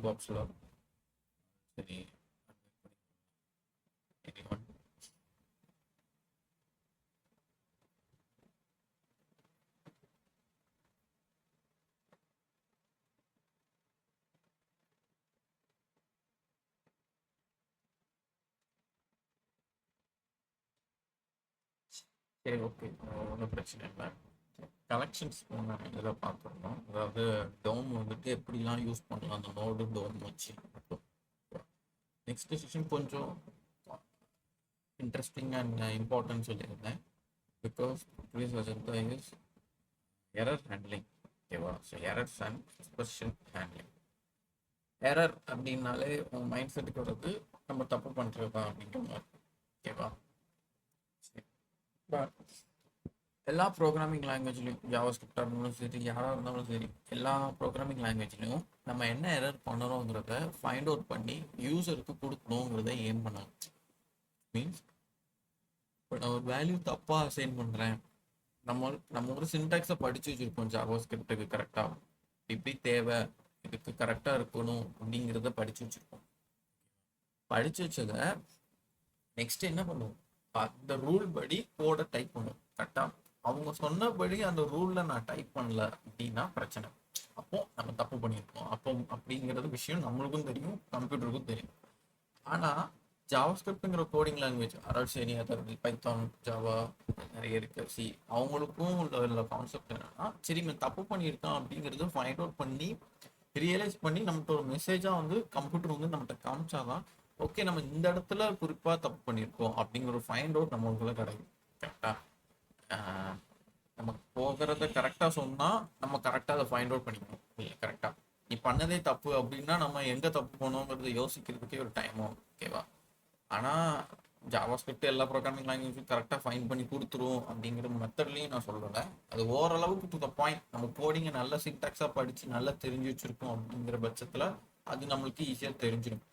பாக்ஸில் சரி. anyone? சரி, ஓகே, ஒன்றும் பிரச்சனை இல்லை. கலெக்ஷன்ஸ் இதில் பார்த்துருந்தோம். அதாவது டோம் வந்துட்டு எப்படிலாம் யூஸ் பண்ணலாம் அந்த நோடு டோம் வச்சு. நெக்ஸ்ட் செஷன் கொஞ்சம் இன்ட்ரெஸ்டிங் அண்ட் இம்பார்ட்டன்ட் சொல்லியிருந்தேன். Because please agenda is error handling. ஓகேவா? So errors and expression handling. Error அப்படின்னாலே உங்கள் மைண்ட் செட்டுக்கு வர்றது நம்ம தப்பு பண்ணுறது தான் அப்படின்ற மாதிரி. ஓகேவா? பட் எல்லா ப்ரோக்ராமிங் லாங்குவேஜ்லையும், ஜாவாஸ்கிரிப்டாக இருந்தாலும் சரி, யாராக இருந்தாலும் சரி, எல்லா ப்ரோக்ராமிங் லாங்குவேஜ்லையும் நம்ம என்ன எரர் பண்ணுறோங்கிறத ஃபைண்ட் அவுட் பண்ணி யூசருக்கு கொடுக்கணுங்கிறத ஏம் பண்ணலாம். மீன்ஸ் இப்போ நான் ஒரு வேல்யூ தப்பாக அசைன் பண்ணுறேன். நம்ம ஒரு சின்டாக்ஸை படித்து வச்சுருப்போம். ஜாவாஸ்கிரிப்டுக்கு கரெக்டாக இப்படி தேவை, இதுக்கு கரெக்டாக இருக்கணும் அப்படிங்கிறத படித்து வச்சுருப்போம். படித்து வச்சதை நெக்ஸ்ட் என்ன பண்ணுவோம்? அந்த ரூல் படி கோடை டைப் பண்ணுவோம். கரெக்டாக அவங்க சொன்னபடி அந்த ரூலில் நான் டைப் பண்ணல அப்படின்னா பிரச்சனை. அப்போ நம்ம தப்பு பண்ணியிருக்கோம். அப்போ அப்படிங்கிறது விஷயம் நம்மளுக்கும் தெரியும், கம்ப்யூட்டருக்கும் தெரியும். ஆனால் ஜாவாஸ்கிரிப்ட்ங்கிற கோடிங் லாங்குவேஜ், அதாவது சரி, அதாவது பைத்தான், ஜாவா நிறைய இருக்கு. சி அவங்களுக்கும் உள்ள கான்செப்ட் என்னன்னா, சரி இவன் தப்பு பண்ணியிருக்கான் அப்படிங்கிறது ஃபைண்ட் அவுட் பண்ணி ரியலைஸ் பண்ணி நம்மகிட்ட ஒரு மெசேஜாக வந்து கம்ப்யூட்டர் வந்து நம்மகிட்ட காமிச்சாதான் ஓகே நம்ம இந்த இடத்துல குறிப்பாக தப்பு பண்ணியிருக்கோம் அப்படிங்கிற ஒரு ஃபைண்ட் அவுட் நம்மளுக்குள்ள கிடைக்கும். கரெக்டாக நம்ம போகிறத கரெக்டாக சொன்னால் நம்ம கரெக்டாக அதை ஃபைண்ட் அவுட் பண்ணிக்கணும். இல்லை கரெக்டாக நீ பண்ணதே தப்பு அப்படின்னா நம்ம எங்கே தப்பு போனோங்கிறத யோசிக்கிறதுக்கே ஒரு டைமும். ஓகேவா? ஆனால் ஜாவாஸ்கிரிப்ட் எல்லா ப்ரோக்ராமிங் லாங்குவேஜும் கரெக்டாக ஃபைன் பண்ணி கொடுத்துரும் அப்படிங்கிற மெத்தட்லையும் நான் சொல்லலை. அது ஓரளவுக்கு டு த பாயிண்ட். நம்ம கோடிங்கை நல்ல சின்டாக்ஸாக படித்து நல்லா தெரிஞ்சு வச்சுருக்கோம் அப்படிங்கிற பட்சத்தில் அது நம்மளுக்கு ஈஸியாக தெரிஞ்சிடும்.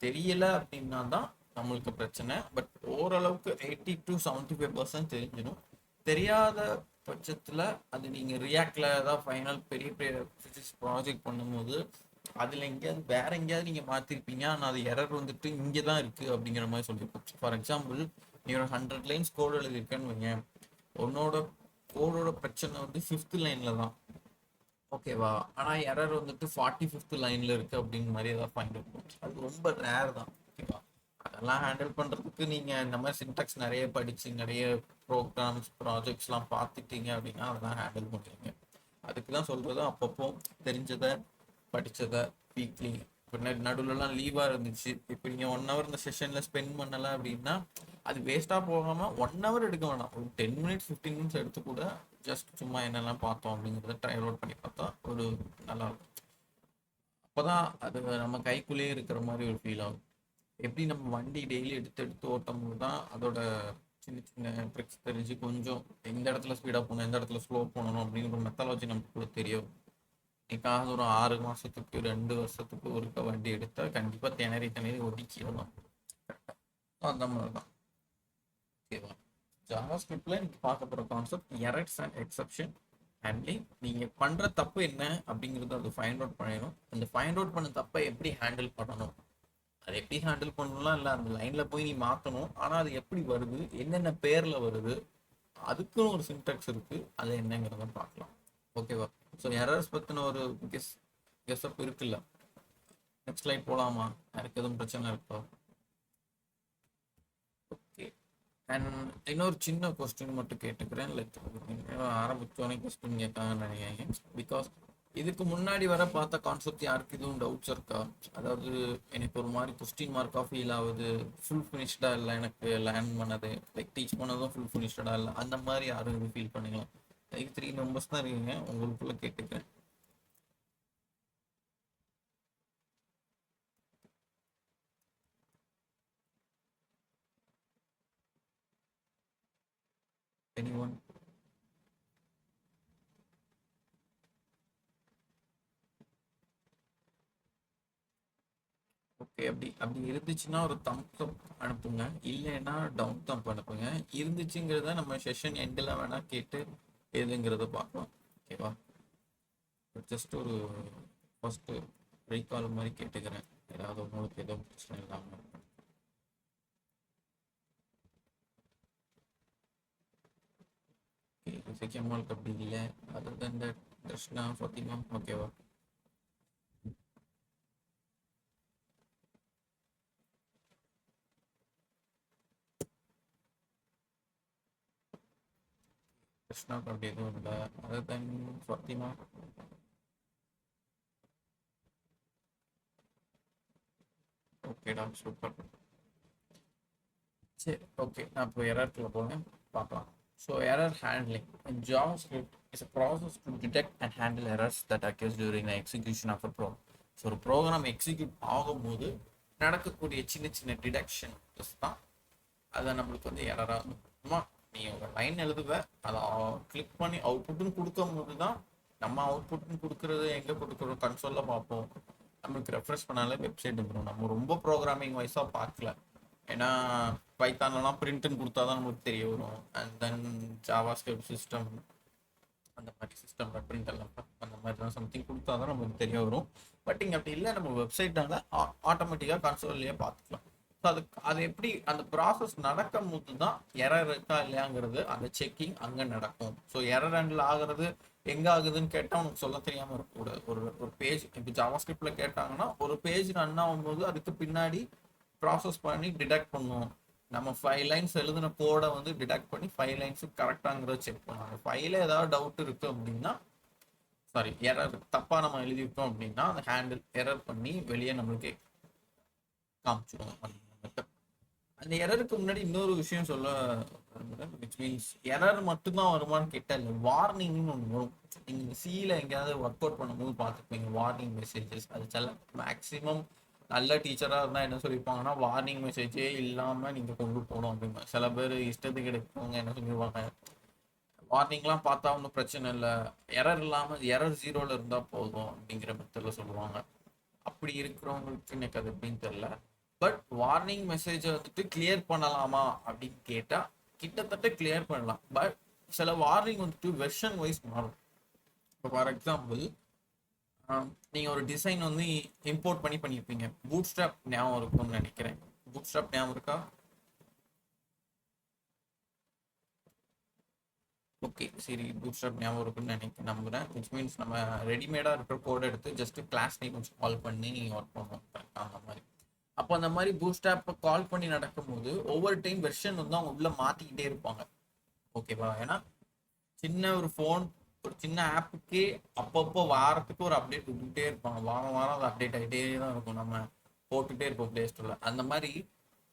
தெரியல அப்படின்னா தான் நம்மளுக்கு பிரச்சனை. பட் ஓரளவுக்கு 80-75% தெரிஞ்சிடும். தெரியாத பட்சத்தில் அது நீங்கள் ரியாக்டில் தான் ஃபைனல் பெரிய பெரிய ஃபிசிக்ஸ் ப்ராஜெக்ட் பண்ணும்போது அதில் எங்கேயாவது வேற எங்கேயாவது நீங்கள் மாற்றிருப்பீங்க. ஆனால் அது எரர் வந்துட்டு இங்கே தான் இருக்குது அப்படிங்கிற மாதிரி சொல்லியிருப்போம். ஃபார் எக்ஸாம்பிள், நீ ஒரு 100 லைன்ஸ் கோடு எழுதியிருக்கேன்னு வைங்க. உன்னோட கோடோட பிரச்சனை வந்து 5th லைனில் தான். ஓகேவா? ஆனால் எரர் வந்துட்டு 45th லைனில் இருக்குது அப்படிங்கிற மாதிரி ஏதாவது ஃபைண்ட் இருக்கும். அது ரொம்ப ரேர் தான். ஓகேவா? அதெல்லாம் ஹேண்டில் பண்ணுறதுக்கு நீங்கள் இந்த மாதிரி சின்டாக்ஸ் நிறைய படித்து நிறைய ப்ரோக்ராம்ஸ் ப்ராஜெக்ட்ஸ்லாம் பார்த்துட்டீங்க அப்படின்னா அதெல்லாம் ஹேண்டில் பண்ணுறீங்க. அதுக்கு தான் சொல்கிறது, அப்பப்போ தெரிஞ்சதை படித்ததை வீக்லி இப்போ நடுவில்லாம் லீவாக இருந்துச்சு, இப்போ நீங்கள் 1 hour இந்த செஷனில் ஸ்பெண்ட் பண்ணலை அப்படின்னா அது வேஸ்ட்டாக போகாமல் 1 hour எடுக்க வேணாம், ஒரு 10 minutes 15 minutes எடுத்து கூட ஜஸ்ட் சும்மா என்னெல்லாம் பார்த்தோம் அப்படிங்கிறத ட்ரை அவுட் பண்ணி பார்த்தா ஒரு நல்லாயிருக்கும். அப்போ தான் அது நம்ம கைக்குள்ளேயே இருக்கிற மாதிரி ஒரு ஃபீல் ஆகும். எப்படி நம்ம வண்டி டெய்லி எடுத்து எடுத்து ஓட்டும் போது தான் அதோட சின்ன சின்ன ட்ரிக்ஸ் தெரிஞ்சு கொஞ்சம் எந்த இடத்துல ஸ்பீடாக போகணும், எந்த இடத்துல ஸ்லோ பண்ணணும் அப்படிங்கிற ஒரு மெத்தாலஜி நமக்கு தெரியும். நீக்காவது ஒரு 6 மாதத்துக்கு 2 வருஷத்துக்கு ஒருக்க வண்டி எடுத்தால் கண்டிப்பாக திணறி ஒதுக்கிடலாம். அந்த மாதிரி தான். ஓகேவா? ஜாவாஸ்கிரிப்டில் நீங்கள் பார்க்க போகிற concept errors and exception handling. நீங்கள் பண்ணுற தப்பு என்ன அப்படிங்கிறது அது ஃபைண்ட் அவுட் பண்ணிடணும். அந்த ஃபைண்ட் அவுட் பண்ண தப்பை எப்படி ஹேண்டில் பண்ணணும், அதை எப்படி ஹேண்டில் பண்ணணும்லாம் இல்லை, அந்த லைனில் போய் நீ மாற்றணும். ஆனால் அது எப்படி வருது, என்னென்ன பேரில் வருது, அதுக்குன்னு ஒரு சின்டாக்ஸ் இருக்குது. அது என்னங்கிறத பார்க்கலாம். ஓகேவா? ஸோ எரர்ஸ் பற்றின ஒரு கெஸ்அப் இருக்குல்ல. நெக்ஸ்ட் ஸ்லைட் போகலாமா? எனக்கு எதுவும் பிரச்சனை இருக்கா? ஓகே. அண்ட் இன்னொரு சின்ன கொஸ்டின் மட்டும் கேட்டுக்கிறேன். ஆரம்பிச்சோடனே கொஸ்டின் கேட்காங்கன்னு நினைக்கிறேன். பிகாஸ் இதுக்கு முன்னாடி வர பார்த்த கான்செப்ட் யாருக்கு எதுவும் டவுட்ஸ் இருக்கா? அதாவது எனக்கு ஒரு மாதிரி கொஸ்டின் மார்க்காக ஃபீல் ஆகுது, ஃபுல் ஃபினிஷ்டாக இல்லை எனக்கு லேர்ன் பண்ணது, லைக் டீச் பண்ணதும் ஃபுல் ஃபினிஷ்டாக இல்லை, அந்த மாதிரி யாரும் இது ஃபீல் பண்ணிக்கலாம். லைக் 3 members தான் இருக்கீங்க, உங்களுக்குள்ள கேட்டுக்கிறேன். Anyone? ஓகே. அப்படி அப்படி இருந்துச்சுன்னா ஒரு தம்ஸ் அப் அனுப்புங்க, இல்லைன்னா டவுன் தம்ப் அனுப்புங்க. இருந்துச்சுங்கிறத நம்ம செஷன் எண்டில் வேணால் கேட்டு எதுங்கிறத பார்க்கலாம். ஓகேவா? ஜஸ்ட் ஒரு ஃபஸ்ட்டு ரீகால் மாதிரி கேட்டுக்கிறேன், ஏதாவது உங்களுக்கு எதுவும் பிரச்சனை இல்லாமல். செகண்ட் அப்படி இல்லை, other than that Darshana Fathima ஓகேவா? கிருஷ்ணாவுக்கு அப்படி எதுவும் இல்லை, அதர் தன் ஃபாத்திமா. ஓகேடா, சூப்பர். சரி, ஓகே, நான் இப்போ எரர்க்குள்ள போனேன், பார்க்கலாம். So error handling in JavaScript is a process to detect and handle errors that occurs during the execution of a program. So ஒரு ப்ரோக்ராம் எக்ஸிக்யூட் ஆகும்போது நடக்கக்கூடிய சின்ன சின்ன டிடெக்ஷன் தான் அதை நம்மளுக்கு வந்து எரராக சும்மா நீ ஒரு லைன் எழுதுவ, அதை கிளிக் பண்ணி அவுட்புட்னு கொடுக்கும் போது தான் நம்ம அவுட்புட்னு கொடுக்குறது எங்கே கொடுக்குறோம் கன்சோலில் பார்ப்போம். நம்மளுக்கு ரெஃப்ரெஷ் பண்ணாலே வெப்சைட் வந்துடும். நம்ம ரொம்ப ப்ரோக்ராமிங் வைஸாக பார்க்கல, ஏன்னா பைத்தான்லாம் பிரிண்ட்னு கொடுத்தா தான் நமக்கு தெரிய வரும். அண்ட் தென் ஜாவாஸ்கிரிப்ட் சிஸ்டம் அந்த மாதிரி சிஸ்டமில் பிரிண்ட் எல்லாம் அந்த மாதிரிலாம் சம்திங் கொடுத்தா தான் நமக்கு தெரிய வரும். பட் இங்கே அப்படி இல்லை, நம்ம வெப்சைட்னால ஆட்டோமேட்டிக்காக கன்சோல்லையே பார்த்துக்கலாம். ஸோ அது எப்படி அந்த ப்ராசஸ் நடக்கும் போது தான் எரர் இருக்கா இல்லையாங்கிறது அந்த செக்கிங் அங்கே நடக்கும். ஸோ எரர் ஹேண்டில் ஆகிறது எங்கே ஆகுதுன்னு கேட்டால் உனக்கு சொல்ல தெரியாமல் இருக்கக்கூடாது. ஒரு பேஜ் இப்போ ஜாவாஸ்கிரிப்டில் கேட்டாங்கன்னா ஒரு பேஜ் ரன் ஆகும்போது அதுக்கு பின்னாடி ப்ராசஸ் பண்ணி டிடெக்ட் பண்ணுவோம். நம்ம 5 லைன்ஸ் எழுதின கோடை வந்து டிடெக்ட் பண்ணி 5 லைன்ஸு கரெக்டாங்கிறத செக் பண்ணுவாங்க. ஃபைல ஏதாவது டவுட் இருக்கு அப்படின்னா, சாரி எரர் தப்பாக நம்ம எழுதியிருக்கோம் அப்படின்னா அந்த ஹேண்டில் எரர் பண்ணி வெளியே நம்மளுக்கு காமிச்சிடுவோம். அந்த எரருக்கு முன்னாடி இன்னொரு விஷயம் சொல்ல, விச் மீன்ஸ் எரர் மட்டும்தான் வருமானு கேட்டால் இல்லை, வார்னிங்னு ஒன்று வரும். நீங்கள் சியில் எங்கேயாவது ஒர்க் அவுட் பண்ணும்போது பார்த்துருப்பீங்க வார்னிங் மெசேஜஸ். அது சில மேக்ஸிமம் நல்ல டீச்சராக இருந்தால் என்ன சொல்லியிருப்பாங்கன்னா வார்னிங் மெசேஜே இல்லாமல் நீங்கள் கொண்டு போகணும் அப்படிங்க. சில பேர் இஷ்டத்துக்கு எடுப்பவங்க என்ன சொல்லிடுவாங்க, வார்னிங்லாம் பார்த்தா ஒன்றும் பிரச்சனை இல்லை, எரர் இல்லாமல் எரர் 0ல் இருந்தால் போதும் அப்படிங்கிற மெத்தடில் சொல்லுவாங்க. அப்படி இருக்கிறவங்களுக்கு எனக்கு அது எப்படின்னு தெரியல. பட் வார்னிங் மெசேஜை வந்துட்டு கிளியர் பண்ணலாமா அப்படின்னு கேட்டால் கிட்டத்தட்ட கிளியர் பண்ணலாம். பட் சில வார்னிங் வந்துட்டு வெர்ஷன் வைஸ் மாறும். இப்போ ஃபார் எக்ஸாம்பிள், நீங்கள் ஒரு டிசைன் வந்து இம்போர்ட் பண்ணியிருப்பீங்க. பூட்ஸ்ட்ராப் ஞாபகம் இருக்கும்னு நினைக்கிறேன். பூட்ஸ்ட்ராப் ஞாபகம் இருக்கா? ஓகே, சரி, பூட்ஸ்ட்ராப் ஞாபகம் இருக்குன்னு நம்புகிறேன். விச் மீன்ஸ் நம்ம ரெடிமேடாக இருக்கிற கோட் எடுத்து ஜஸ்ட் கிளாஸ் நேம் கால் பண்ணி ஒர்க் பண்ணுவோம் அந்த மாதிரி. அப்போ அந்த மாதிரி பூட்ஸ்ட்ராப்பை கால் பண்ணி நடக்கும்போது ஒவ்வொரு டைம் வெர்ஷன் வந்து அவங்க உள்ள மாற்றிக்கிட்டே இருப்பாங்க. ஓகேவா? ஏன்னா சின்ன ஒரு ஃபோன், ஒரு சின்ன ஆப்புக்கே அப்பப்போ வாரத்துக்கு ஒரு அப்டேட் விட்டுக்கிட்டே இருப்பாங்க. வாரம் வாரம் அது அப்டேட் ஆகிட்டே தான் இருக்கும், நம்ம போட்டுகிட்டே இருப்போம் ப்ளே ஸ்டோரில். அந்த மாதிரி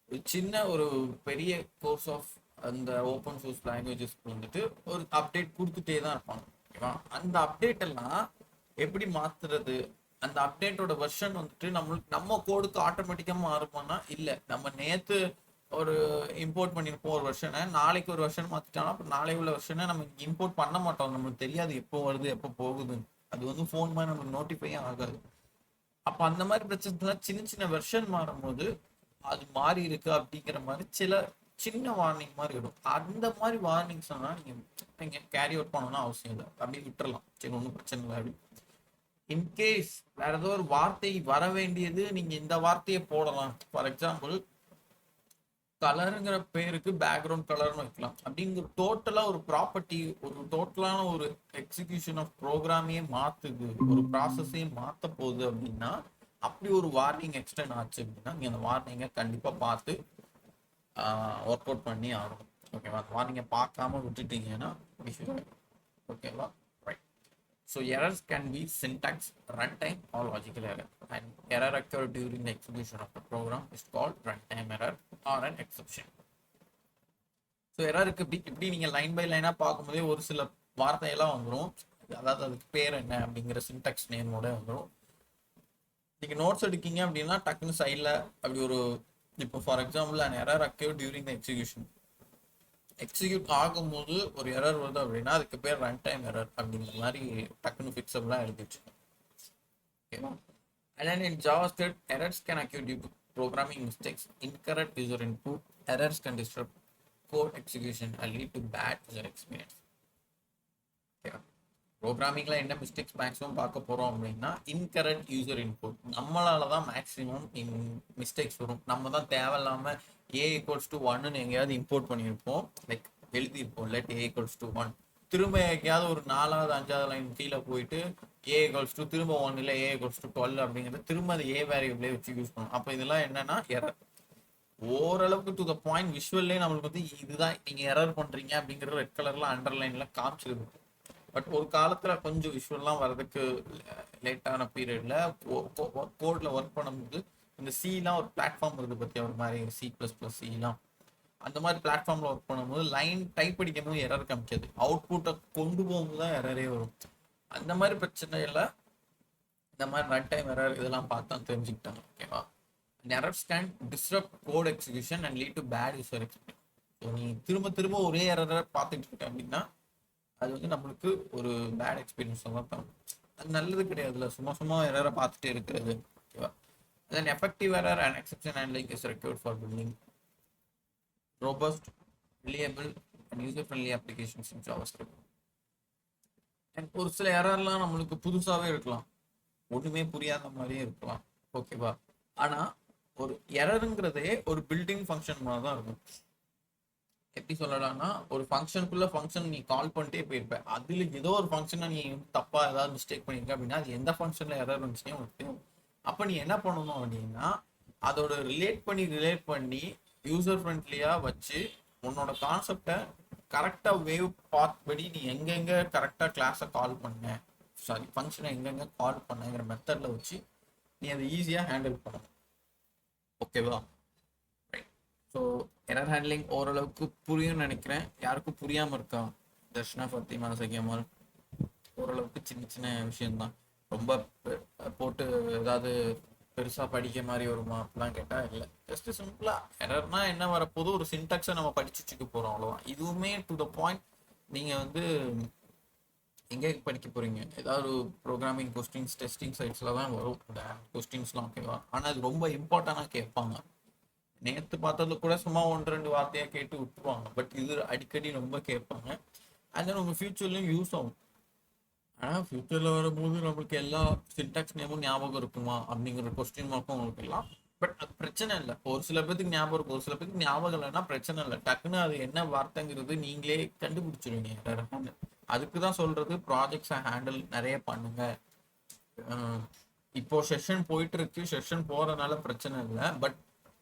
ஒரு சின்ன ஒரு பெரிய கோர்ஸ் ஆஃப் அந்த ஓப்பன் சோர்ஸ் லாங்குவேஜஸ்க்கு வந்துட்டு ஒரு அப்டேட் கொடுத்துட்டே தான் இருப்பாங்க. ஓகேவா? அந்த அப்டேட் எல்லாம் எப்படி மாற்றுறது, அந்த அப்டேட்டோட வெர்ஷன் வந்துட்டு நம்ம கோடுக்கு ஆட்டோமேட்டிக்காக மாறுமானா இல்லை. நம்ம நேற்று ஒரு இம்போர்ட் பண்ணியிருப்போம் ஒரு வெர்ஷனை, நாளைக்கு ஒரு வெர்ஷன் மாற்றிட்டோம்னா அப்புறம் நாளைக்கு உள்ள வெர்ஷனை நம்ம இம்போர்ட் பண்ண மாட்டோம். நம்மளுக்கு தெரியாது எப்போ வருது எப்போ போகுதுன்னு. அது வந்து ஃபோன் மாதிரி நம்மளுக்கு நோட்டிஃபையே ஆகாது. அப்போ அந்த மாதிரி பிரச்சனை சின்ன சின்ன வெர்ஷன் மாறும்போது அது மாறி இருக்கு அப்படிங்கிற மாதிரி சில சின்ன வார்னிங் மாதிரி வரும். அந்த மாதிரி வார்னிங்ஸ் எல்லாம் நீங்க கேரி அவுட் பண்ணணும்னு அவசியம் இல்லை, அப்படி விட்டுறலாம். சரி, ஒன்றும் பிரச்சனை இல்லை. அப்படி இன்கேஸ் வேற ஏதோ ஒரு வார்த்தை வர வேண்டியது, நீங்க இந்த வார்த்தையை போடலாம். ஃபார் எக்ஸாம்பிள், கலருங்கிற பேருக்கு பேக்ரவுண்ட் கலர்னு வைக்கலாம். அப்படிங்கிற டோட்டலா ஒரு ப்ராப்பர்ட்டி, ஒரு டோட்டலான ஒரு எக்ஸிகியூஷன் ஆஃப் ப்ரோக்ராமையே மாத்துது, ஒரு ப்ராசஸே மாத்த போகுது அப்படின்னா, அப்படி ஒரு வார்னிங் எக்ஸ்டெண்ட் ஆச்சு அப்படின்னா நீங்க அந்த வார்னிங்கை கண்டிப்பா பார்த்து ஒர்க் அவுட் பண்ணி ஆகணும். ஓகேவா? அந்த வார்னிங்கை பார்க்காம விட்டுட்டீங்கன்னா ஓகேவா? Right. So errors can be syntax, runtime, or logical error. And error occurred during the execution of the program is called runtime error or an exception. So எரருக்கு இப்படி நீங்கள் லைன் பை லைனாக பார்க்கும்போதே ஒரு சில வார்த்தையெல்லாம் வந்துடும். அதாவது அதுக்கு பேர் என்ன அப்படிங்கிற சின்டாக்ஸ் நேமோட வந்துடும். நீங்கள் நோட்ஸ் எடுக்கீங்க அப்படின்னா டக்குன்னு சைடில் அப்படி ஒரு, இப்போ for example an error occurred during the execute ஆகும்போது ஒரு எரர் வருது அப்படின்னா அதுக்கு பேர் ரன் டைம் எரர் அப்படிங்கிற மாதிரி டக்குன்னு ஃபிக்ஸபிளாக எழுதி வச்சுக்கோங்க. ஓகேவா? And then in JavaScript, errors can occur due to programming mistakes, incorrect user input. Errors can disrupt code execution and lead to bad user experience. Okay. ப்ரோக்ராமிங்ல என்ன மிஸ்டேக்ஸ் மேக்ஸிமம் பார்க்க போறோம் அப்படின்னா இன்கரெக்ட் யூசர் இன்புட். நம்மளால தான் maximum mistakes வரும். நம்ம தான் தேவையில்லாம a=1 எங்கேயாவது இம்போர்ட் பண்ணியிருப்போம், லைக் எழுதியிருப்போம் லெட் a=1. திரும்ப எங்கேயாவது ஒரு 4வது 5வது லைன் கீழே போயிட்டு a=2 திரும்ப 1 இல்லை a=12 அப்படிங்கிறது திரும்ப அது a வேரியபிளே வச்சு யூஸ் பண்ணும். அப்போ இதெல்லாம் என்னன்னா எரர். ஓரளவுக்கு டு த பாயிண்ட் விஷுவல்லே நம்மளுக்கு வந்து இதுதான் நீங்க எரர் பண்றீங்க அப்படிங்கிற ரெட் கலர்ல அண்டர்லைன்ல காமிச்சிருக்கு. பட் ஒரு காலத்துல கொஞ்சம் விஷுவல்லாம் வர்றதுக்கு லேட்டான பீரியட்ல கோட்ல ஒர்க் பண்ணும்போது இந்த சிலாம் ஒரு பிளாட்ஃபார்ம் இருக்குது பத்தி ஒரு மாதிரி C++ சிலாம் அந்த மாதிரி பிளாட்ஃபார்ம்ல ஒர்க் பண்ணும்போது லைன் டைப் அடிக்கும்போது எரர் காமிக்காது, அவுட்புட்டை கொண்டு போகும்போது தான் எரரே வரும். அந்த மாதிரி பிரச்சனையில இந்த மாதிரி ரன் டைம் எரர் இதெல்லாம் பார்த்தா தெரிஞ்சுக்கிட்டாங்க. ஓகேவா? Errors can disturb code execution and lead to bad user experience. So நீ திரும்ப திரும்ப ஒரே எரரை பார்த்துட்டு இருக்க அப்படின்னா அது வந்து நம்மளுக்கு ஒரு பேட் எக்ஸ்பீரியன்ஸ் தான் தரும். அது நல்லது கிடையாதுல்ல, சும்மா சும்மா எரரை பார்த்துட்டே இருக்கிறது. ஓகேவா? Then effective error and exception handling is required for building robust, reliable and user friendly applications in JavaScript. And ஒரு சில எரர்லாம் நம்மளுக்கு புதுசாவே இருக்கலாம், ஒண்ணுமே புரியாத மாதிரியே இருக்கலாம். ஓகேவா? ஆனா ஒரு எரருங்கிறதே ஒரு பில்டிங் ஃபங்க்ஷன் மாதிரி தான் இருக்கும். எப்படி சொல்லலாம்னா ஒரு ஃபங்க்ஷனுக்குள்ள ஃபங்க்ஷன் நீ கால் பண்ணிட்டே போயிருப்ப, அதுல ஏதோ ஒரு ஃபங்க்ஷனை நீ தப்பா ஏதாவது மிஸ்டேக் பண்ணிருக்க அப்படின்னா அது எந்த ஃபங்க்ஷன்ல எரர் இருந்துச்சுன்னே உனக்கு தெரியும். அப்ப நீ என்ன பண்ணணும் அப்படின்னா அதோட ரிலேட் பண்ணி யூசர் ஃப்ரெண்ட்லியா வச்சு உன்னோட கான்செப்டை கரெக்டா வேவ் பாத் படி நீ எங்கெங்க கரெக்டா கிளாஸை கால் பண்ண, சாரி ஃபங்க்ஷனை எங்கெங்க கால் பண்ணங்கிற மெத்தட்ல வச்சு நீ அதை ஈஸியா ஹேண்டில் பண்ணணும். ஓகேவா? ஸோ எரர் ஹேண்ட்லிங் ஓரளவுக்கு புரியும்னு நினைக்கிறேன். யாருக்கும் புரியாமல் இருக்கா? தர்ஷனா, ஃபத்திமா, சகியமால் ஓரளவுக்கு சின்ன சின்ன விஷயம்தான். ரொம்ப போட்டு ஏதாவது பெருசாக படிக்க மாதிரி வருமா அப்படிலாம் கேட்டால் இல்லை. ஜஸ்ட் சிம்பிளாக எரர்னா என்ன வரப்போது ஒரு சின்டாக்ஸை நம்ம படிச்சு வச்சுக்க போகிறோம், அவ்வளோதான். இதுவுமே டு த பாயிண்ட். நீங்கள் வந்து எங்கே படிக்க போகிறீங்க? ஏதாவது ப்ரோக்ராமிங் கொஸ்டின்ஸ் டெஸ்டிங் சைட்ஸில் தான் வரும் இந்த கொஸ்டின்ஸ்லாம். ஓகேவா? ஆனால் அது ரொம்ப இம்பார்ட்டண்டாக கேட்பாங்க. நேற்று பார்த்தது கூட சும்மா 1-2 வார்த்தையாக கேட்டு விட்டுருவாங்க, பட் இது அடிக்கடி ரொம்ப கேட்பாங்க. அண்ட் உங்கள் ஃபியூச்சர்லையும் யூஸ் ஆகும். ஆனால் ஃபியூச்சரில் வரும்போது நம்மளுக்கு எல்லா சின்டாக்ஸ் நேமும் ஞாபகம் இருக்குமா அப்படிங்கிற கொஸ்டின் மார்க்கும் உங்களுக்கு எல்லாம். பட் அது பிரச்சனை இல்லை. ஒரு சில பேருக்கு ஞாபகம் இருக்கும், ஒரு சில பேருக்கு ஞாபகம் இல்லைன்னா பிரச்சனை இல்லை. டக்குன்னு அது என்ன வார்த்தைங்கிறது நீங்களே கண்டுபிடிச்சிருவீங்க. அதுக்கு தான் சொல்றது ப்ராஜெக்ட்ஸை ஹேண்டில் நிறைய பண்ணுங்க. இப்போ செஷன் போயிட்டு இருக்கு, செஷன் போறதுனால பிரச்சனை இல்லை. பட்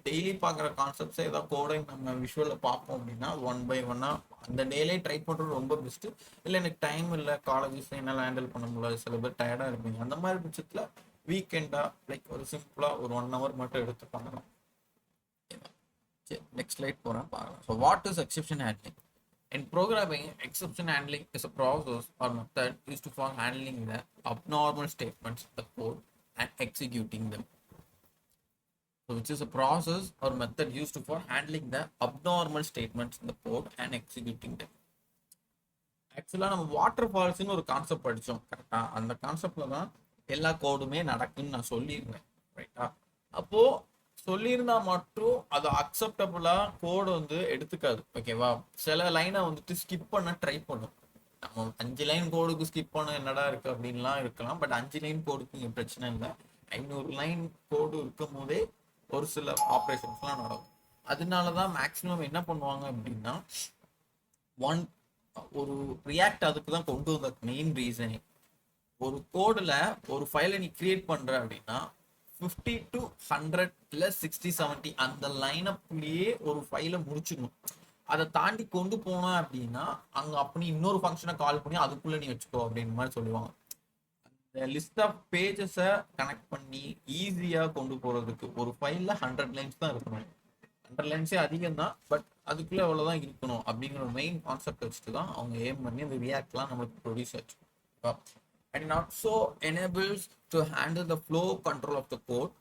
டெய்லி பார்க்குற கான்செப்ட்ஸை ஏதாவது கோடை நம்ம விஷுவலில் பார்ப்போம் அப்படின்னா 1 by 1 அந்த டேலே ட்ரை பண்ணுறது ரொம்ப பெஸ்ட்டு. இல்லை எனக்கு டைம் இல்லை, காலேஜஸ் என்னால் ஹேண்டில் பண்ண முடியாது, சில பேர் டயர்டாக இருப்பீங்க, அந்த மாதிரி பட்சத்தில் வீக்கெண்டாக லைக் ஒரு சிம்பிளாக ஒரு 1 hour மட்டும் எடுத்து பண்ணலாம். சரி, நெக்ஸ்ட் ஸ்லைட் போகிறேன் பாருங்கள். So what is exception handling? In programming, exception handling is a process or method used for handling the abnormal statements in the code and executing them. So, which is a process or method used for handling the abnormal statements in the code and executing them. ஆக்சுவலாக நம்ம water ஃபால்ஸ்ன்னு ஒரு concept படித்தோம் கரெக்டாக. அந்த கான்செப்டில் தான் எல்லா கோடுமே நடக்குன்னு நான் சொல்லியிருந்தேன், ரைட்டா? அப்போது சொல்லியிருந்தா மட்டும் அது அக்செப்டபுளா கோடு வந்து எடுத்துக்காது. ஓகேவா? சில லைனை வந்துட்டு ஸ்கிப் பண்ண ட்ரை பண்ணும். நம்ம 5 லைன் கோடுக்கு ஸ்கிப் பண்ண என்னடா இருக்கு அப்படின்லாம் இருக்கலாம். பட் 5 லைன் கோடுக்கு இங்கே பிரச்சனை இல்லை. 500 லைன் கோடு இருக்கும் போதே ஒரு சில ஆப்ரேஷன்ஸ்லாம் நடக்கும். அதனால தான் மேக்ஸிமம் என்ன பண்ணுவாங்க அப்படின்னா ஒரு ரியாக்ட் அதுக்கு தான் கொண்டு வந்த மெயின் ரீசனே. ஒரு கோடில் ஒரு ஃபைலை நீ கிரியேட் பண்ற அப்படின்னா 50 to 100 இல்லை 60-70 அந்த லைனப்லயே ஒரு ஃபைலை முடிச்சுக்கணும். அதை தாண்டி கொண்டு போனோம் அப்படின்னா அங்கே அப்படி இன்னொரு ஃபங்க்ஷனை கால் பண்ணி அதுக்குள்ளே நீ வச்சுக்கோ அப்படின்னு மாதிரி சொல்லுவாங்க. அந்த லிஸ்ட் ஆஃப் பேஜஸை கனெக்ட் பண்ணி ஈஸியாக கொண்டு போகிறதுக்கு ஒரு ஃபைலில் 100 லைன்ஸ் தான் இருக்கணும். 100 லைன்ஸே அதிகம் தான், பட் அதுக்குள்ளே அவ்வளோதான் இருக்கணும் அப்படிங்கிற மெயின் கான்செப்ட் வச்சுட்டு தான் அவங்க ஏம் பண்ணி அந்த ரியாக்ட்லாம் நம்மளுக்கு ப்ரொடியூஸ் ஆச்சு. And also enables to handle the flow control of the code.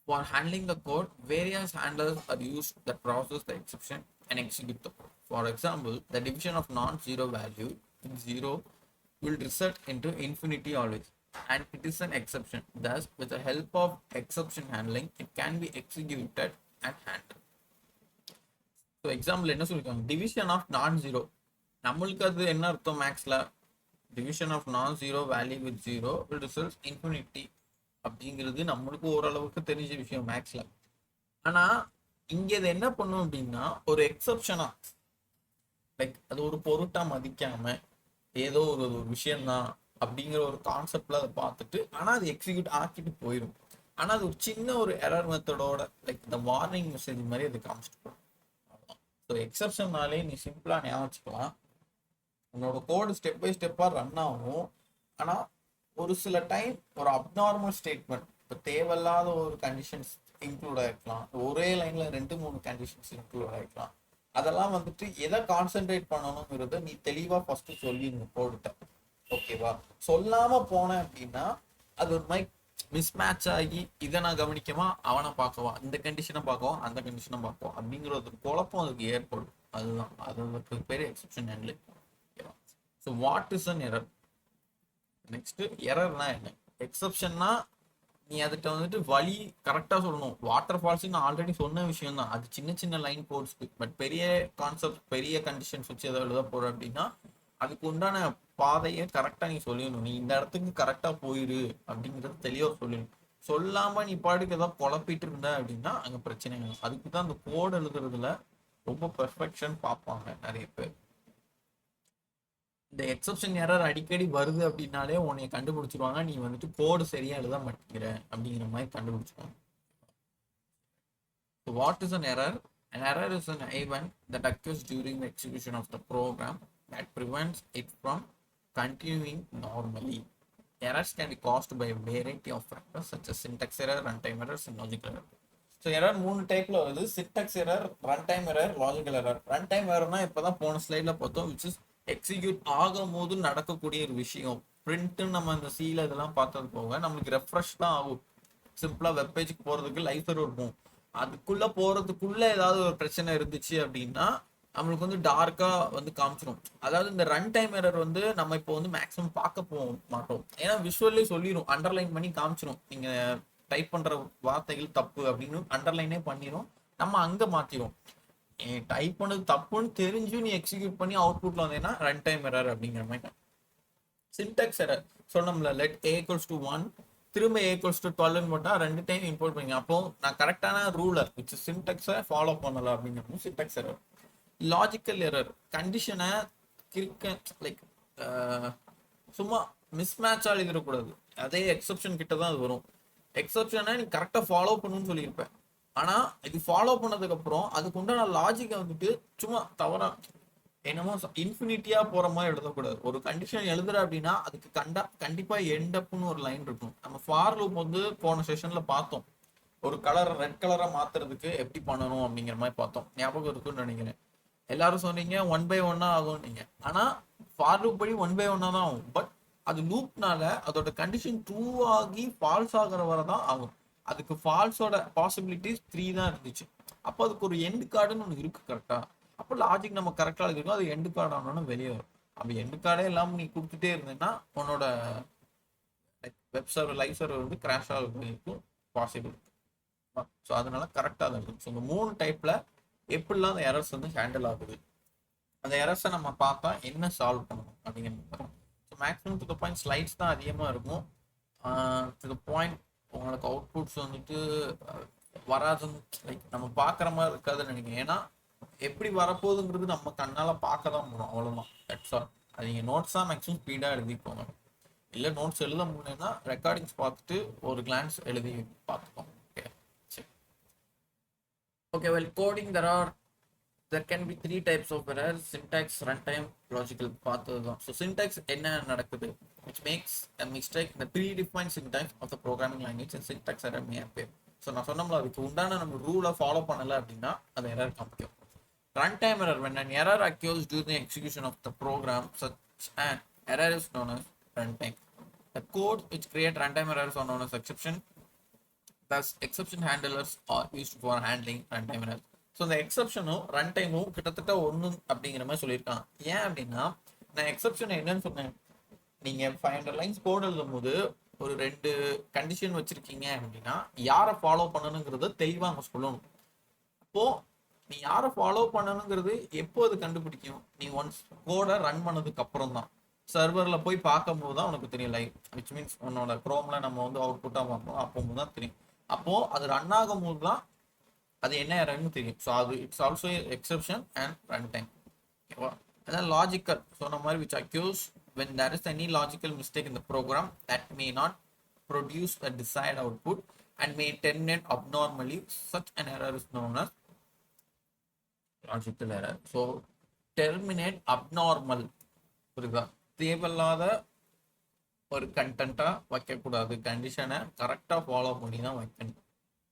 For handling the code, various handlers are used that process the exception and execute the code. For example, the division of non-zero value in 0 will result into infinity always, and it is an exception. Thus, with the help of exception handling, it can be executed and handled. So, example என்ன சொல்லிருக்காங்க? Division of non-zero. நம்மளுக்கு அது என்ன அர்த்தம் மேக்ஸ்ல? Division of நான் zero value with zero results infinity அப்படிங்கிறது நம்மளுக்கு ஓரளவுக்கு தெரிஞ்ச விஷயம் மேக்ஸ்ல. ஆனா இங்க இது என்ன பண்ணும் அப்படின்னா ஒரு எக்ஸப்ஷனா, லைக் அது ஒரு பொருட்டா மதிக்காம ஏதோ ஒரு ஒரு விஷயம்தான் அப்படிங்கிற ஒரு கான்செப்ட்ல அதை பார்த்துட்டு ஆனா அது எக்ஸிக்யூட் ஆக்கிட்டு போயிடும். ஆனா அது ஒரு சின்ன ஒரு எரர் மெத்தடோட லைக் இந்த வார்னிங் மெசேஜ் மாதிரி அது காமிச்சிட்டு போகும். ஸோ எக்ஸப்ஷன்னாலே நீ சிம்பிளா ஞாபகம் வச்சுக்கலாம், உன்னோட கோடு ஸ்டெப் பை ஸ்டெப்பா ரன் ஆகும். ஆனா ஒரு சில டைம் ஒரு அப்நார்மல் ஸ்டேட்மெண்ட், இப்போ தேவையில்லாத ஒரு கண்டிஷன்ஸ் இன்க்ளூட் ஆயிருக்கலாம், ஒரே லைன்ல 2-3 கண்டிஷன்ஸ் இன்க்ளூட் ஆயிருக்கலாம். அதெல்லாம் வந்துட்டு எதை கான்சென்ட்ரேட் பண்ணணுங்கிறத நீ தெளிவா ஃபர்ஸ்ட் சொல்லிடணும் கோடுட்ட. ஓகேவா? சொல்லாம போனேன் அப்படின்னா அது ஒரு மாதிரி மிஸ்மேட்ச் ஆகி இதை நான் கவனிக்கவா அவனை பார்க்கவா, இந்த கண்டிஷனை பார்க்கவா அந்த கண்டிஷனை பார்க்கவா அப்படிங்கிற ஒரு குழப்பம் அதுக்கு ஏற்படும். அதுதான் அதுக்கு பேர் exception handling. So what is an error? Next எரர்னா என்ன? எக்ஸப்ஷன்னா நீ அதுகிட்ட வந்துட்டு வழி கரெக்டாக சொல்லணும். வாட்டர் ஃபால்ஸ் நான் ஆல்ரெடி சொன்ன விஷயம் தான், அது சின்ன சின்ன லைன் கோட்ஸ்க்கு. பட் பெரிய கான்செப்ட் பெரிய கண்டிஷன்ஸ் வச்சு எதாவது எழுத போற அப்படின்னா அதுக்கு உண்டான பாதையை கரெக்டாக நீ சொல்லிடணும். நீ இந்த இடத்துக்கு கரெக்டாக போயிரு அப்படிங்கிறது தெளிவாக சொல்லணும். சொல்லாம நீ பாட்டுக்கு ஏதாவது குழப்பிட்டு இருந்த அப்படின்னா அங்கே பிரச்சனை. அதுக்கு தான் அந்த கோடு எழுதுறதுல ரொம்ப பெர்ஃபெக்ஷன் பார்ப்பாங்க நிறைய பேர். இந்த எக்ஸப்ஷன் எரர் அடிக்கடி வருது அப்படின்னாலே உன்னைய கண்டுபிடிச்சிருவாங்க, நீ வந்துட்டு கோடு சரியா எழுத மாட்டேங்கிற அப்படிங்கிற மாதிரி கண்டுபிடிச்சிருவாங்க. So what is an error? An error is an event that occurs during the execution of the program that prevents it from continuing normally. Errors can be caused by a variety of factors such as syntax error, runtime errors, and logical error. So error 3 டைப்ல வருது: syntax error, run time error, logical error. Run time எரர்னா இப்போதான் போன ஸ்லைட்ல பார்த்தோம், which is execute ஆகும் போது நடக்கக்கூடிய ஒரு விஷயம். பிரிண்ட் நம்ம இந்த சீல இதெல்லாம் பார்த்தது போக நம்மளுக்கு ரெஃப்ரெஷ் தான் ஆகும். சிம்பிளா வெப் பேஜுக்கு போறதுக்கு லைஃபர் இருக்கும், அதுக்குள்ள போறதுக்குள்ள ஏதாவது ஒரு பிரச்சனை இருந்துச்சு அப்படின்னா நம்மளுக்கு வந்து டார்க்கா வந்து காமிச்சிடும். அதாவது இந்த ரன் டைம் எரர் வந்து நம்ம இப்போ வந்து மேக்ஸிமம் பார்க்க போக மாட்டோம், ஏன்னா விஷுவல்லே சொல்லிடும், அண்டர்லைன் பண்ணி காமிச்சிடும். நீங்க டைப் பண்ற வார்த்தைகள் தப்பு அப்படின்னு அண்டர்லைனே பண்ணிடும், நம்ம அங்க மாத்திரும். டைப் பண்ணது தப்புன்னு தெரிஞ்சு நீ எக்ஸிக்யூட் பண்ணி அவுட்புட்ல வந்தீங்கன்னா ரன் டைம் எரர் அப்படிங்கிற மாதிரி. சின்டாக்ஸ் எரர் சொன்னோம்ல, லெட் a equals to 1 திரும்ப a equals to 12 போட்டா 2 டைம் இம்போர்ட் பண்ணீங்க, அப்போ நான் கரெக்டான ரூலர் விச் சின்டாக்ஸை ஃபாலோ பண்ணல அப்படிங்கிறது சின்டாக்ஸ் எரர். லாஜிக்கல் எரர் கண்டிஷனை லைக் சும்மா மிஸ்மேட்சா எழுதிடக்கூடாது, அதே எக்ஸப்ஷன் கிட்ட தான் அது வரும். எக்ஸப்ஷனை நீ கரெக்டாக ஃபாலோ பண்ணணும்னு சொல்லியிருப்பேன், ஆனால் இது ஃபாலோ பண்ணதுக்கு அப்புறம் அதுக்கு உண்டான லாஜிக்கை வந்துட்டு சும்மா தவறா என்னமோ இன்ஃபினிட்டியா போற மாதிரி எழுதக்கூடாது. ஒரு கண்டிஷன் எழுதுற அப்படின்னா அதுக்கு கண்டிப்பா எண்டப்னு ஒரு லைன் இருக்கும். நம்ம ஃபார் லூப் வந்து போன செஷன்ல பார்த்தோம், ஒரு கலர் ரெட் கலரா மாத்துறதுக்கு எப்படி பண்ணணும் அப்படிங்கிற மாதிரி பார்த்தோம், ஞாபகம் இருக்குன்னு நினைக்கிறேன். எல்லாரும் சொன்னீங்க 1/1 ஆகும் நீங்க, ஆனா ஃபார் லூப் படி 1/1 தான் ஆகும். பட் அது லூப்னால அதோட கண்டிஷன் ட்ரூ ஆகி ஃபால்ஸ் ஆகிற வரை தான் ஆகும். அதுக்கு ஃபால்ஸோட பாசிபிலிட்டிஸ் 3 தான் இருந்துச்சு. அப்போ அதுக்கு ஒரு எண்ட் கார்டுன்னு ஒன்று இருக்கு கரெக்டா. அப்போ லாஜிக் நம்ம கரெக்டாக எழுதிருக்கோம், அது எண்டு கார்டு ஆனோன்னு வெளியே வரும். அப்போ எண்டு கார்டே இல்லாமல் நீ கொடுத்துட்டே இருந்தேன்னா உன்னோட வெப் சர்வர் லைவ் சர்வர் வந்து கிராஷ் ஆகிறதுக்கு பாசிபிள். ஸோ அதனால கரெக்டாக தான் இருக்கும். ஸோ இந்த 3 டைப்ல எப்படிலாம் அந்த எரர்ஸ் வந்து ஹேண்டில் ஆகுது, அந்த எரர்ஸை நம்ம பார்த்தா என்ன சால்வ் பண்ணணும் அப்படிங்கிறது. So maximum to the point slides தான் அதிகமாக இருக்கும். டு த பாயிண்ட் உங்களுக்கு அவுட்புட்ஸ் வந்துட்டு வராதுன்னு லைக் நம்ம பார்க்குற மாதிரி இருக்காதுன்னு நினைக்கிறேன். ஏன்னா எப்படி வரப்போகுதுங்கிறது நம்ம கண்ணால் பார்க்க தான் போகிறோம், அவ்வளோதான். That's all. அது நீங்கள் நோட்ஸாக மேக்ஸிமம் ஸ்பீடாக எழுதிக்கோங்க, இல்லை நோட்ஸ் எழுத முடியலன்னா ரெக்கார்டிங்ஸ் பார்த்துட்டு ஒரு கிளான்ஸ் எழுதி பார்த்துக்கோங்க. ஓகே சரி. Okay well, coding there can be 3 types of errors: syntax, runtime, logical. பார்த்தது தான். ஸோ சின்டாக்ஸ் என்ன நடக்குது, which makes a mistake in the predefined syntax of the programming language and syntax error may appear. So நான் சொன்னோம்ல, அதுக்கு உண்டான நம்ம ரூலை ஃபாலோ பண்ணலை அப்படின்னா அது எரர் காமிக்கும். Runtime error: when an error occurs during the execution of the program, such an error is known as runtime. The code which create runtime errors are known as exception. Thus, exception handlers are used for handling runtime errors. So இந்த எக்ஸப்ஷனும் run டைமும் கிட்டத்தட்ட ஒன்று அப்படிங்கிற மாதிரி சொல்லியிருக்கான். ஏன் அப்படின்னா நான் எக்ஸப்ஷன் என்னன்னு சொன்னேன், நீங்கள் 500 லைன்ஸ் கோட் எழுதும் போது ஒரு 2 கண்டிஷன் வச்சிருக்கீங்க அப்படின்னா யாரை ஃபாலோ பண்ணணுங்கிறத தெளிவாக அங்கே சொல்லணும். அப்போ நீ யாரை ஃபாலோ பண்ணணுங்கிறது எப்போ அது கண்டுபிடிக்கும், நீ ஒன்ஸ் கோடை ரன் பண்ணதுக்கு அப்புறம் தான். சர்வரில் போய் பார்க்கும்போது தான் உனக்கு தெரியும் லைவ், விச் மீன்ஸ் உன்னோட குரோமில் நம்ம வந்து அவுட்புட்டாக பார்ப்போம், அப்போ தான் தெரியும். அப்போது அது ரன் ஆகும்போது தான் அது என்ன எரர்னு தெரியும். ஸோ அது it's also exception and run time. ஓகேவா? அதான் லாஜிக்கல் சொன்ன மாதிரி which occurs when there is any logical mistake in the program that may not produce a desired output and may terminate abnormally. Such an error is known as logical error. So terminate abnormal, புரியுதா? தேவையில்லாத ஒரு கண்டென்ட்டா வைக்கக்கூடாது, கண்டிஷனை கரெக்டாக follow பண்ணி தான் வைக்கணும்.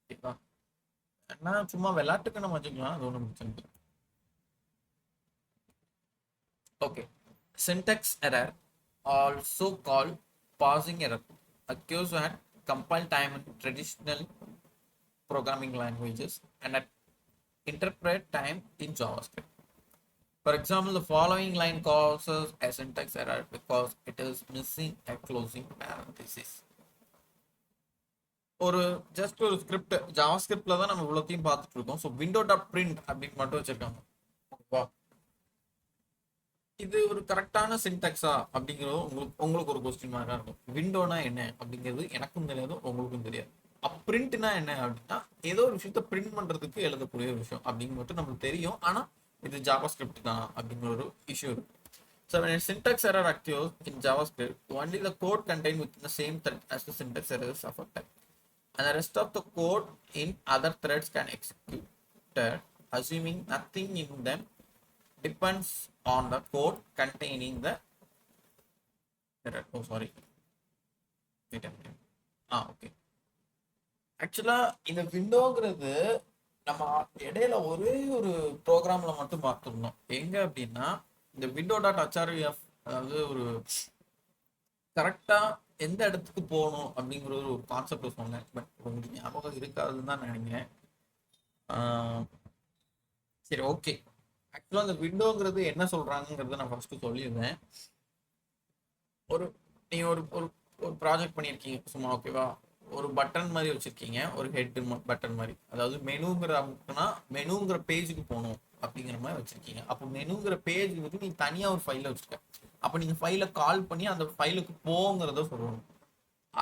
ஓகேவா? ஏன்னா சும்மா விளையாட்டுக்கு நம்ம வச்சுக்கலாம், அது ஒன்றும் பிரச்சனை இல்லை. Okay, syntax error, also called parsing error, occurs at compile time in traditional programming languages and at interpret time in JavaScript. For example, the following line causes a syntax error because it is missing a closing parenthesis. ஒரு just ஒரு script ஜாவாஸ்கிரிப்ட்ல தான் நம்ம இவ்வளோத்தையும் பார்த்துட்டு இருக்கோம். So window dot print அப்படின்னு மட்டும் வச்சிருக்காங்க. ஓகேவா? இது ஒரு கரெக்டான சின்டாக்ஸா அப்படிங்கிறது உங்களுக்கு ஒரு கொஸ்டின் மார்க்காக இருக்கும். விண்டோனா என்ன அப்படிங்கிறது எனக்கும் தெரியாது, உங்களுக்கும் தெரியாது. அப்போ பிரிண்ட்னா என்ன அப்படின்னா ஏதோ ஒரு விஷயத்த பிரிண்ட் பண்ணுறதுக்கு எழுதக்கூடிய ஒரு விஷயம் அப்படின்னு மட்டும் நம்மளுக்கு தெரியும். ஆனால் இது ஜாவாஸ்கிரிப்ட் தான் அப்படிங்கிற ஒரு இஷ்யூ இருக்கு. So when a syntax error occurs in JavaScript, only the code contained within the same thread as the syntax error is affected, and the rest of the code in other threads can execute, assuming nothing in them depends on the code containing the error. Oh, sorry. Wait a minute. Okay. ஆக்சுவலா இந்த விண்டோங்கிறது நம்ம இடையில ஒரே ஒரு ப்ரோக்ராம்ல மட்டும் பார்த்துருந்தோம். எங்க அப்படின்னா இந்த விண்டோ டாட் ஹெச்ஆர்எஃப், அதாவது ஒரு கரெக்டா எந்த இடத்துக்கு போகணும் அப்படிங்கிற ஒரு கான்செப்ட் சொன்னேன். பட் உங்களுக்கு ஞாபகம் இருக்காதுன்னு தான் நினைக்கிறேன். சரி, ஓகே. ஆக்சுவலாக அந்த விண்டோங்கிறது என்ன சொல்றாங்கிறத நான் ஃபர்ஸ்ட் சொல்லியிருந்தேன். நீ ஒரு ஒரு ப்ராஜெக்ட் பண்ணியிருக்கீங்க சும்மா, ஓகேவா? ஒரு பட்டன் மாதிரி வச்சிருக்கீங்க, ஒரு ஹெட் பட்டன் மாதிரி, அதாவது மெனுங்கிற பேஜுக்கு போகணும் அப்படிங்கிற மாதிரி வச்சிருக்கீங்க. அப்போ மெனுங்கிற பேஜுக்கு நீ தனியாக ஒரு ஃபைலை வச்சிருக்க. அப்போ நீங்கள் ஃபைலை கால் பண்ணி அந்த ஃபைலுக்கு போங்கிறத சொல்லணும்.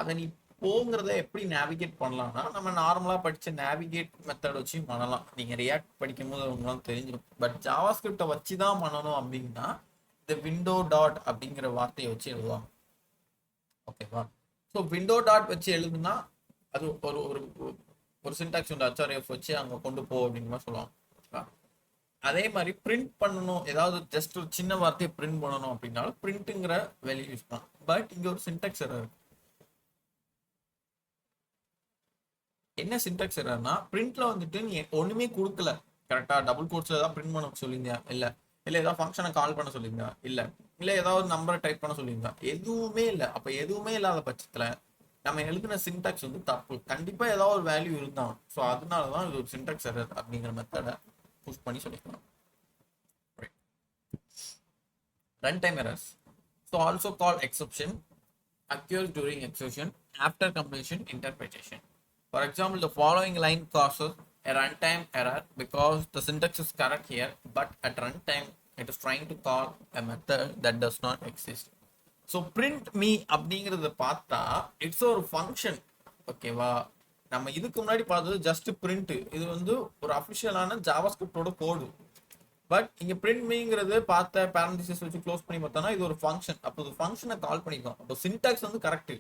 அதை நீ போங்கிறத எப்படி நேவிகேட் பண்ணலாம்னா நம்ம நார்மலாக படித்த நேவிகேட் மெத்தட் வச்சு பண்ணலாம். நீங்கள் ரியாக்ட் படிக்கும் போது அவங்களாம் தெரிஞ்சிடும். பட் ஜாவாஸ்கிரிப்டை வச்சு தான் பண்ணணும் அப்படின்னா இந்த விண்டோ டாட் அப்படிங்கிற வார்த்தையை வச்சு எழுதுவாங்க. ஓகேவா? ஸோ விண்டோ டாட் வச்சு எழுதுனா அது ஒரு ஒரு ஒரு சின்டாக்ஸ் உண்டு, ஹெச்ஆர்எஃப் வச்சு அங்கே கொண்டு போ அப்படிங்கிற மாதிரி சொல்லுவாங்க. அதே மாதிரி பிரிண்ட் பண்ணணும், ஏதாவது ஜஸ்ட் ஒரு சின்ன வார்த்தையை பிரிண்ட் பண்ணணும் அப்படின்னாலும் பிரிண்ட்டுங்கிற வேல்யூ யூஸ் பண்ணலாம். பட் இங்கே ஒரு சின்டாக்ஸ் எரர் இருக்கு. என்ன சின்டாக்ஸ் எரர்னா, பிரிண்ட்ல வந்துட்டு நீ ஒன்றுமே கொடுக்கல, கரெக்டாக டபுள் கோட்ஸில் ஏதாவது பிரிண்ட் பண்ண சொல்லியிருந்தியா? இல்லை ஏதாவது ஃபங்க்ஷனை கால் பண்ண சொல்லியிருந்தா? இல்லை ஏதாவது நம்பரை டைப் பண்ண சொல்லியிருந்தா? எதுவுமே இல்லை. அப்போ எதுவுமே இல்லாத பட்சத்தில் நம்ம எழுதின சின்டாக்ஸ் வந்து தப்பு. கண்டிப்பாக ஏதாவது ஒரு வேல்யூ இருந்தாலும். ஸோ அதனால தான் இது ஒரு சின்டாக்ஸ் எரர் அப்படிங்கிற மெத்தடை புஷ் பண்ணி சொல்லிக்கலாம். Runtime errors, so also called exception, occurs during execution after completion interpretation. For example, the following line causes a runtime error because the syntax is correct here, but at runtime it is trying to call a method that does not exist. So print me அப்படிங்கிறத பார்த்தா it's ஒரு function. ஓகேவா? நம்ம இதுக்கு முன்னாடி பார்த்தது just print. இது வந்து ஒரு அஃபிஷியலான ஜாவாஸ்கிரிப்டோட கோடு. பட் இங்கே பிரிண்ட் மீங்கிறது பார்த்த பேரண்டிசஸ் வச்சு க்ளோஸ் பண்ணி பார்த்தோன்னா இது ஒரு ஃபங்க்ஷன். அப்போ ஒரு ஃபங்க்ஷனை கால் பண்ணியிருக்கோம். அப்போ சின்டாக்ஸ் வந்து கரெக்டு,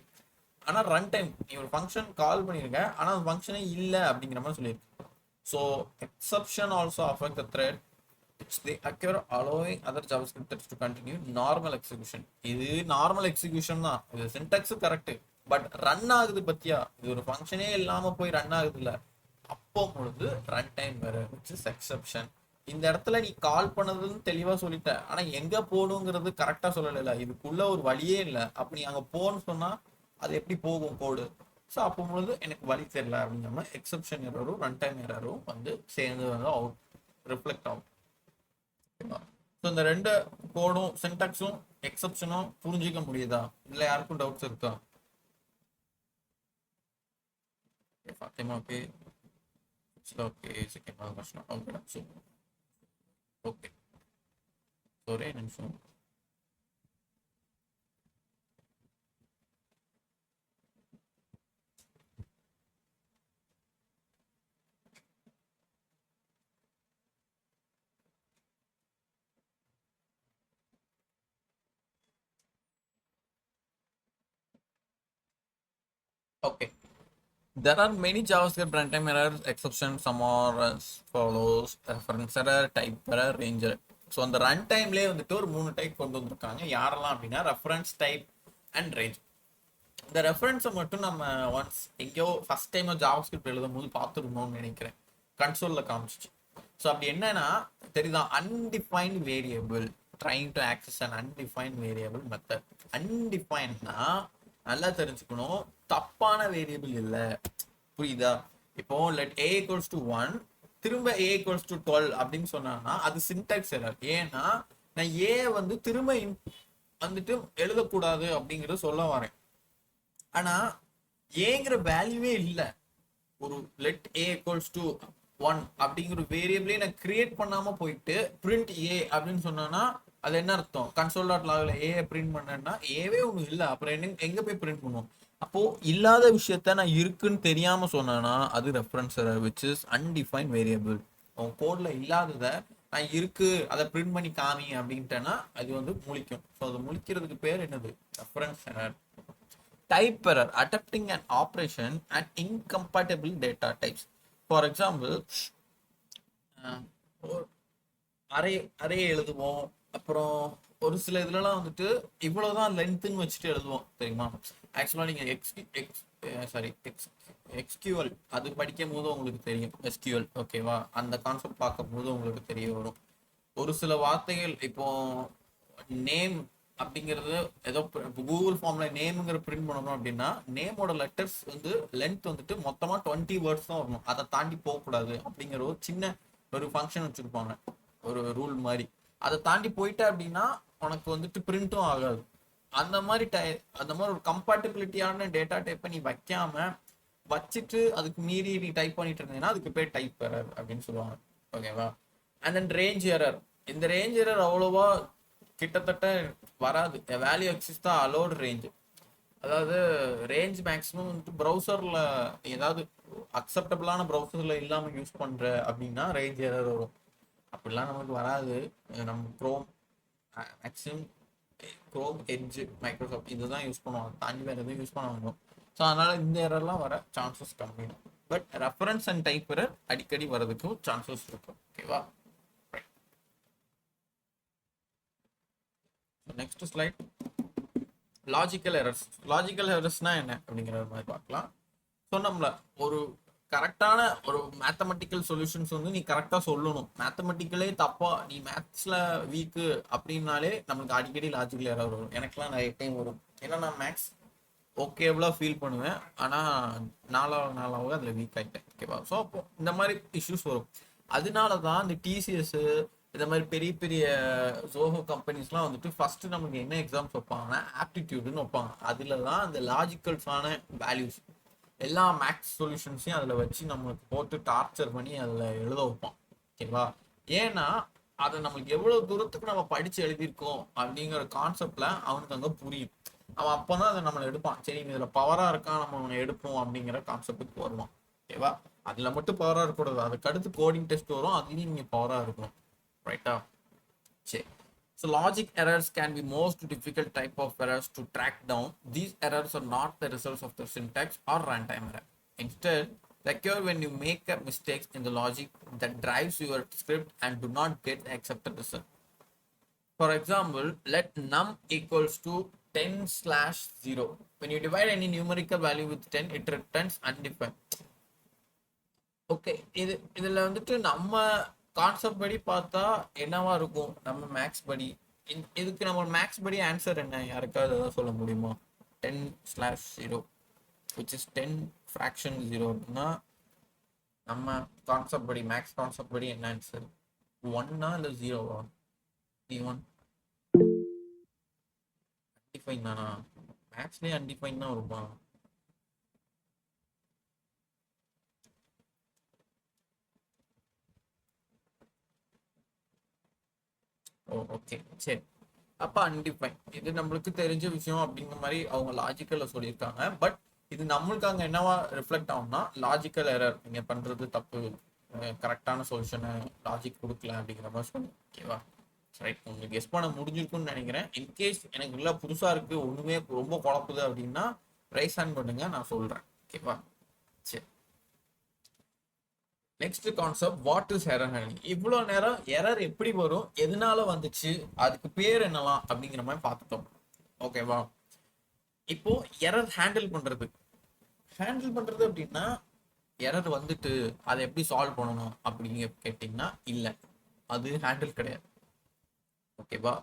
ஆனால் ரன் டைம் நீ ஒரு ஃபங்க்ஷன் கால் பண்ணியிருக்க, ஆனால் அந்த ஃபங்க்ஷனே இல்லை அப்படிங்கிற மாதிரி சொல்லியிருக்கு. So exception also affect the thread which they occur allowing other JavaScript threads to continue normal execution. இது நார்மல் எக்ஸிகியூஷன் தான், இது சின்டாக்ஸ் கரெக்ட். பட் ரன் ஆகுது பத்தியா, இது ஒரு ஃபங்க்ஷனே இல்லாம போய் ரன் ஆகுது இல்ல, அப்போ பொழுது ரன் டைம் வேற, which is exception. இந்த இடத்துல நீ கால் பண்ணதுன்னு தெளிவா சொல்லிட்ட, ஆனா எங்க போகணுங்கிறது கரெக்டா சொல்லல. இதுக்குள்ள ஒரு வழியே இல்லை. அப்படி அங்க போன்னு சொன்னா அது எப்படி போகும் கோடு? ஸோ அப்போ பொழுது எனக்கு வழி தெரியல அப்படிங்கிற மாதிரி எக்ஸப்ஷன் எரரும் ரன் டைம் எரரும் வந்து சேர்ந்து வந்து அவுட் ரிஃப்ளெக்ட் ஆகும். ஸோ இந்த ரெண்டு கோடும் சின்டாக்ஸும் எக்ஸப்ஷனும் புரிஞ்சிக்க முடியுதா? இல்லை யாருக்கும் டவுட்ஸ் இருக்கா? ஃபாத்திமா ஓகே, ஓகே, செகண்ட் கஷ்டம். ஓகே ஓகே, ஒரே நிமிஷம். Okay. There are many JavaScript runtime errors, exceptions, some are as follows: reference error, type error, range error. So அந்த ரன் டைம்லேயே வந்துட்டு ஒரு 3 டைப் கொண்டு வந்திருக்காங்க. யாரெல்லாம் அப்படின்னா ரெஃபரன்ஸ், டைப் அண்ட் ரேஞ்ச். இந்த ரெஃபரன்ஸை மட்டும் நம்ம ஒன்ஸ் எங்கேயோ ஃபர்ஸ்ட் டைம் ஜாவாஸ்கிரிப்ட் எழுதும் போது பார்த்துருந்தோம்னு நினைக்கிறேன். கன்சோலில் காமிச்சிச்சு. ஸோ அப்படி என்னன்னா தெரியுதா, undefined variable trying to access and undefined variable method. அன்டிஃபைன்னா நல்லா தெரிஞ்சுக்கணும், தப்பான வேரியபிள் இல்லை. புரியுதா? இப்போ லெட் a equals to 1 திரும்ப a equals to 12 அப்படின்னு சொன்னாங்கன்னா அது சின்டாக்ஸ் எரர். ஏன்னா நான் a வந்து திரும்ப வந்துட்டு எழுதக்கூடாது அப்படிங்கறத சொல்ல வரேன். ஆனா ஏங்கிற வேல்யூவே இல்லை. ஒரு லெட் a equals to 1 அப்படிங்கிற வேரியபிளே நான் கிரியேட் பண்ணாம போயிட்டு பிரிண்ட் a அப்படின்னு சொன்னா அது என்ன அர்த்தம்? கன்சோல் டாட் லாக்ல ஏ பிரிண்ட் பண்ணேன்னா ஏவே ஒன்று இல்லை, அப்புறம் என்ன எங்க போய் பிரிண்ட் பண்ணுவோம்? அப்போ இல்லாத விஷயத்த நான் இருக்குன்னு தெரியாம சொன்னேன்னா அது reference error, which is undefine variable. உன் கோட்ல இல்லாததை நான் இருக்கு அதை பிரிண்ட் பண்ணி காமி அப்படின்ட்டேன்னா அது வந்து முழிக்கும். ஸோ அது முழிக்கிறதுக்கு பேர் என்னது? Reference error. Type error, attempting an operation and incompatible data types. For example, array எழுதுவோம், அப்புறம் ஒரு சில இதுலலாம் வந்துட்டு இவ்வளவுதான் லென்த்துன்னு வச்சுட்டு எழுதுவோம் தெரியுமா? ஆக்சுவலாக நீங்கள் எக்ஸ்கியூஎல் அது படிக்கும் போது உங்களுக்கு தெரியும். எஸ்கியூஎல் ஓகேவா? அந்த கான்செப்ட் பார்க்கும் போது உங்களுக்கு தெரிய வரும். ஒரு சில வார்த்தைகள் இப்போ நேம் அப்படிங்கிறது ஏதோ கூகுள் ஃபார்ம்ல நேமுங்கிற பிரிண்ட் பண்ணணும் அப்படின்னா நேமோட லெட்டர்ஸ் வந்து லென்த் வந்துட்டு மொத்தமாக 20 வேர்ட்ஸ் தான் வரணும். அதை தாண்டி போகக்கூடாது அப்படிங்கிற ஒரு சின்ன ஒரு ஃபங்க்ஷன் வச்சுருப்பாங்க, ஒரு ரூல் மாதிரி. அதை தாண்டி போயிட்ட அப்படின்னா உனக்கு வந்துட்டு பிரிண்ட்டும் ஆகாது. அந்த மாதிரி ஒரு கம்பேட்டபிலிட்டியான டேட்டா டைப்பை நீ வைக்காம வச்சுட்டு அதுக்கு மீறி நீ டைப் பண்ணிட்டு இருந்தீங்கன்னா அதுக்கு பேர் டைப் எரர் அப்படின்னு சொல்லுவாங்க. ஓகேவா? And then range error. இந்த ரேஞ்ச் எரர் அவ்வளோவா கிட்டத்தட்ட வராது. வேல்யூ எக்ஸிஸ் தான் அலோடு ரேஞ்ச். அதாவது ரேஞ்ச் மேக்ஸிமம் வந்துட்டு ப்ரௌசரில் ஏதாவது அக்செப்டபிளான ப்ரௌசரில் இல்லாமல் யூஸ் பண்ணுற அப்படின்னா ரேஞ்ச் எரர் வரும். அப்படிலாம் நமக்கு வராது. நம்ம மேக்ஸிமம் க்ரோம், எட்ஜ், மைக்ரோசாஃப்ட் இதுதான் யூஸ் பண்ணுவாங்க, தாண்டி வேறு எதுவும் யூஸ் பண்ண முடியும். ஸோ அதனால் இந்த எரர்லாம் வர சான்சஸ் கம்மி. But reference and type error அடிக்கடி வரதுக்கும் சான்சஸ் இருக்கும். ஓகேவா? Next slide, logical errors. Logical எரர்ஸ்னா என்ன அப்படிங்கிற மாதிரி பார்க்கலாம். சொன்னோம்ல, ஒரு கரெக்டான ஒரு மேத்தமெட்டிக்கல் சொல்யூஷன்ஸ் வந்து நீ கரெக்டாக சொல்லணும். மேத்தமெட்டிக்கலே தப்பா, நீ மேத்ஸில் வீக்கு அப்படின்னாலே நம்மளுக்கு அடிக்கடி லாஜிக்கல் எரர் வரும். எனக்குலாம் நிறைய டைம் வரும். ஏன்னா நான் மேக்ஸ் ஓகேவலாக ஃபீல் பண்ணுவேன், ஆனால் நாளாக அதில் வீக் ஆகிட்டேன். ஓகேவா? ஸோ அப்போ இந்த மாதிரி இஷ்யூஸ் வரும். அதனால தான் இந்த டிசிஎஸ் இந்த மாதிரி பெரிய பெரிய ஜோஹோ கம்பெனிஸ்லாம் வந்துட்டு ஃபர்ஸ்ட் நமக்கு என்ன எக்ஸாம்ஸ் வைப்பாங்கன்னா ஆப்டிடியூடுன்னு வைப்பாங்க. அதில் தான் அந்த லாஜிக்கல்ஸான வேல்யூஸ் எல்லா மேக்ஸ் சொல்யூஷன்ஸையும் அதில் வச்சு நம்மளுக்கு போட்டு டார்ச்சர் பண்ணி அதில் எழுத வைப்பான். ஓகேவா? ஏன்னா அதை நம்மளுக்கு எவ்வளோ தூரத்துக்கு நம்ம படித்து எழுதியிருக்கோம் அப்படிங்கிற கான்செப்டில் அவனுக்கு அங்கே புரியும். அவன் அப்போ தான் அதை நம்மளை எடுப்பான். சரி, இதில் பவராக இருக்கான், நம்ம அவனை எடுப்போம் அப்படிங்கிற கான்செப்டுக்கு வருவான். ஓகேவா? அதில் மட்டும் பவராக இருக்கக்கூடாது, அதுக்கு அடுத்து கோடிங் டெஸ்ட் வரும், அதுலேயும் நீங்கள் பவராக இருக்கணும். ரைட்டா? சரி. So logic errors can be most difficult type of errors to track down. These errors are not the results of the syntax or runtime error. Instead, they occur when you make mistakes in the logic that drives your script and do not get the accepted result. For example, let num equals to 10/0. When you divide any numerical value with 10, it returns undefined. Okay, இதில் வந்துட்டு நம்ம concept படி பார்த்தா என்னவா இருக்கும்? நம்ம maths படி இதுக்கு நம்ம மேக்ஸ் படி ஆன்சர் என்ன? யாருக்காவது ஏதாவது சொல்ல முடியுமா? 10/0 விச் இஸ் 10 ஃப்ராக்ஷன் 0 அப்படின்னா நம்ம கான்செப்ட் படி, மேக்ஸ் கான்செப்ட் படி என்ன ஆன்சர்? 1 இல்லை 0வா? 1 அன்டிஃபைன் தானா? மேக்ஸ்லேயே அன்டிஃபைன் தான் வருமா? ஓகே, சரி. அப்போ அன்டிஃபைன் இது நம்மளுக்கு தெரிஞ்ச விஷயம் அப்படிங்கிற மாதிரி அவங்க லாஜிக்கலில் சொல்லியிருக்காங்க. பட் இது நம்மளுக்கு அங்கே என்னவா ரிஃப்ளெக்ட் ஆகும்னா லாஜிக்கல் எரர், நீங்கள் பண்ணுறது தப்பு, கரெக்டான சொல்யூஷனை லாஜிக் கொடுக்கல அப்படிங்கிற மாதிரி சொல்லுங்க. ஓகேவா? ரைட். உங்களுக்கு கெஸ் பண்ண முடிஞ்சிருக்குன்னு நினைக்கிறேன். இன்கேஸ் எனக்கு இல்லை புதுசாக இருக்குது, ஒன்றுமே ரொம்ப குழப்புது அப்படின்னா ரைஸ் ஹேண்ட் பண்ணுங்க, நான் சொல்கிறேன். ஓகேவா? சரி, next concept, what is error handling. இவ்வளோ நேரம் எரர் எப்படி வரும், எதனால வந்துச்சு, அதுக்கு பேர் என்னலாம் அப்படிங்கிற மாதிரி பார்த்துட்டோம். ஓகேவா? இப்போ எரர் ஹேண்டில் பண்றது அப்படின்னா, எரர் வந்துட்டு அதை எப்படி சால்வ் பண்ணணும் அப்படிங்க கேட்டிங்கன்னா இல்லை, அது ஹேண்டில் கிடையாது. ஓகேவா?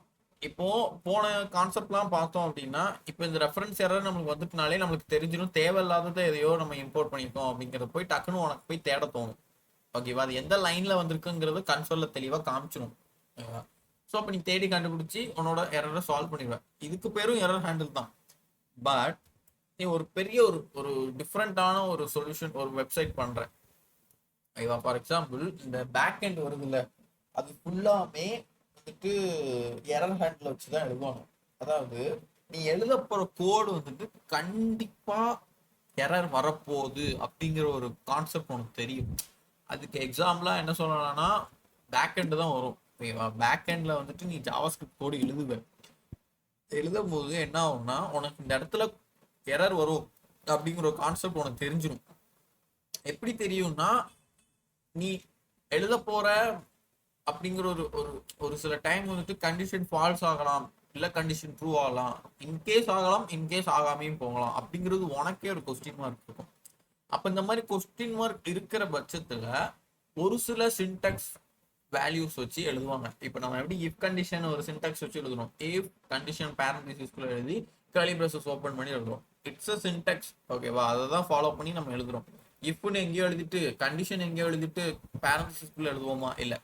இப்போ போன கான்செப்ட்லாம் பார்த்தோம் அப்படின்னா, இப்போ இந்த ரெஃபரன்ஸ் எரர் நம்மளுக்கு வந்துட்டுனாலே நம்மளுக்கு தெரிஞ்சிடும் தேவையில்லாததை எதையோ நம்ம இம்போர்ட் பண்ணியிருக்கோம் அப்படிங்கிறத போய் டக்குன்னு உனக்கு போய் தேட தோணும். ஓகேவா? அது எந்த லைன்ல வந்திருக்குங்கிறது கன்சோல்ல தெளிவா காமிச்சிடும். ஸோ அப்போ நீ தேடி கண்டுபிடிச்சி உன்னோட எரரை சால்வ் பண்ணிடுவேன். இதுக்கு பேரும் எரர் ஹேண்டில் தான். பட் நீ ஒரு பெரிய ஒரு ஒரு டிஃப்ரெண்டான ஒரு சொல்யூஷன் ஒரு வெப்சைட் பண்ற. ஓகேவா? ஃபார் எக்ஸாம்பிள் இந்த பேக் எண்ட் வருது இல்லை, அது ஃபுல்லாமே வந்துட்டு எரர் ஹேண்டில் வச்சு தான் எழுதுவாங்க. அதாவது நீ எழுத போற கோடு வந்துட்டு கண்டிப்பா எரர் வரப்போகுது அப்படிங்கிற ஒரு கான்செப்ட் உனக்கு தெரியும். அதுக்கு எக்ஸாம்பிளா என்ன சொல்லலாம்னா, பேக் எண்ட் தான் வரும். ஓகேவா? பேக் எண்ட்ல வந்துட்டு நீ ஜாவாஸ்கிரிப்ட் கோடு எழுதும் போது என்ன ஆகும்னா, உனக்கு இந்த இடத்துல எரர் வரும் அப்படிங்கிற ஒரு கான்செப்ட் உனக்கு தெரிஞ்சிடும். எப்படி தெரியும்னா, நீ எழுத போற அப்படிங்கிற ஒரு ஒரு ஒரு சில டைம் வந்துட்டு கண்டிஷன் ஃபால்ஸ் ஆகலாம், இல்ல கண்டிஷன் ட்ரூ ஆகலாம், இன்கேஸ் ஆகலாம், இன்கேஸ் ஆகாமையும் போகலாம். அப்படிங்கிறது உனக்கே ஒரு கொஸ்டின் மார்க் இருக்கும். அப்ப இந்த மாதிரி கொஸ்டின் மார்க் இருக்கிற பட்சத்துல ஒரு சில சின்டாக்ஸ் வேல்யூஸ் வச்சு எழுதுவாங்க. இப்போ நம்ம எப்படி இஃப் கண்டிஷன் ஒரு சின்டாக்ஸ் வச்சு எழுதுறோம், இஃப் கண்டிஷன் பேரண்டிசிஸ்குள்ள எழுதி கர்லி பிரேசஸ் ஓப்பன் பண்ணி எழுதுறோம். It's a syntax. ஓகேவா? அதை தான் ஃபாலோ பண்ணி நம்ம எழுதுறோம். இஃப்னு எங்கேயோ எழுதிட்டு கண்டிஷன் எங்கேயோ எழுதிட்டு பேரண்டிசிஸ்குள்ள எழுதுவோமா? இல்லை.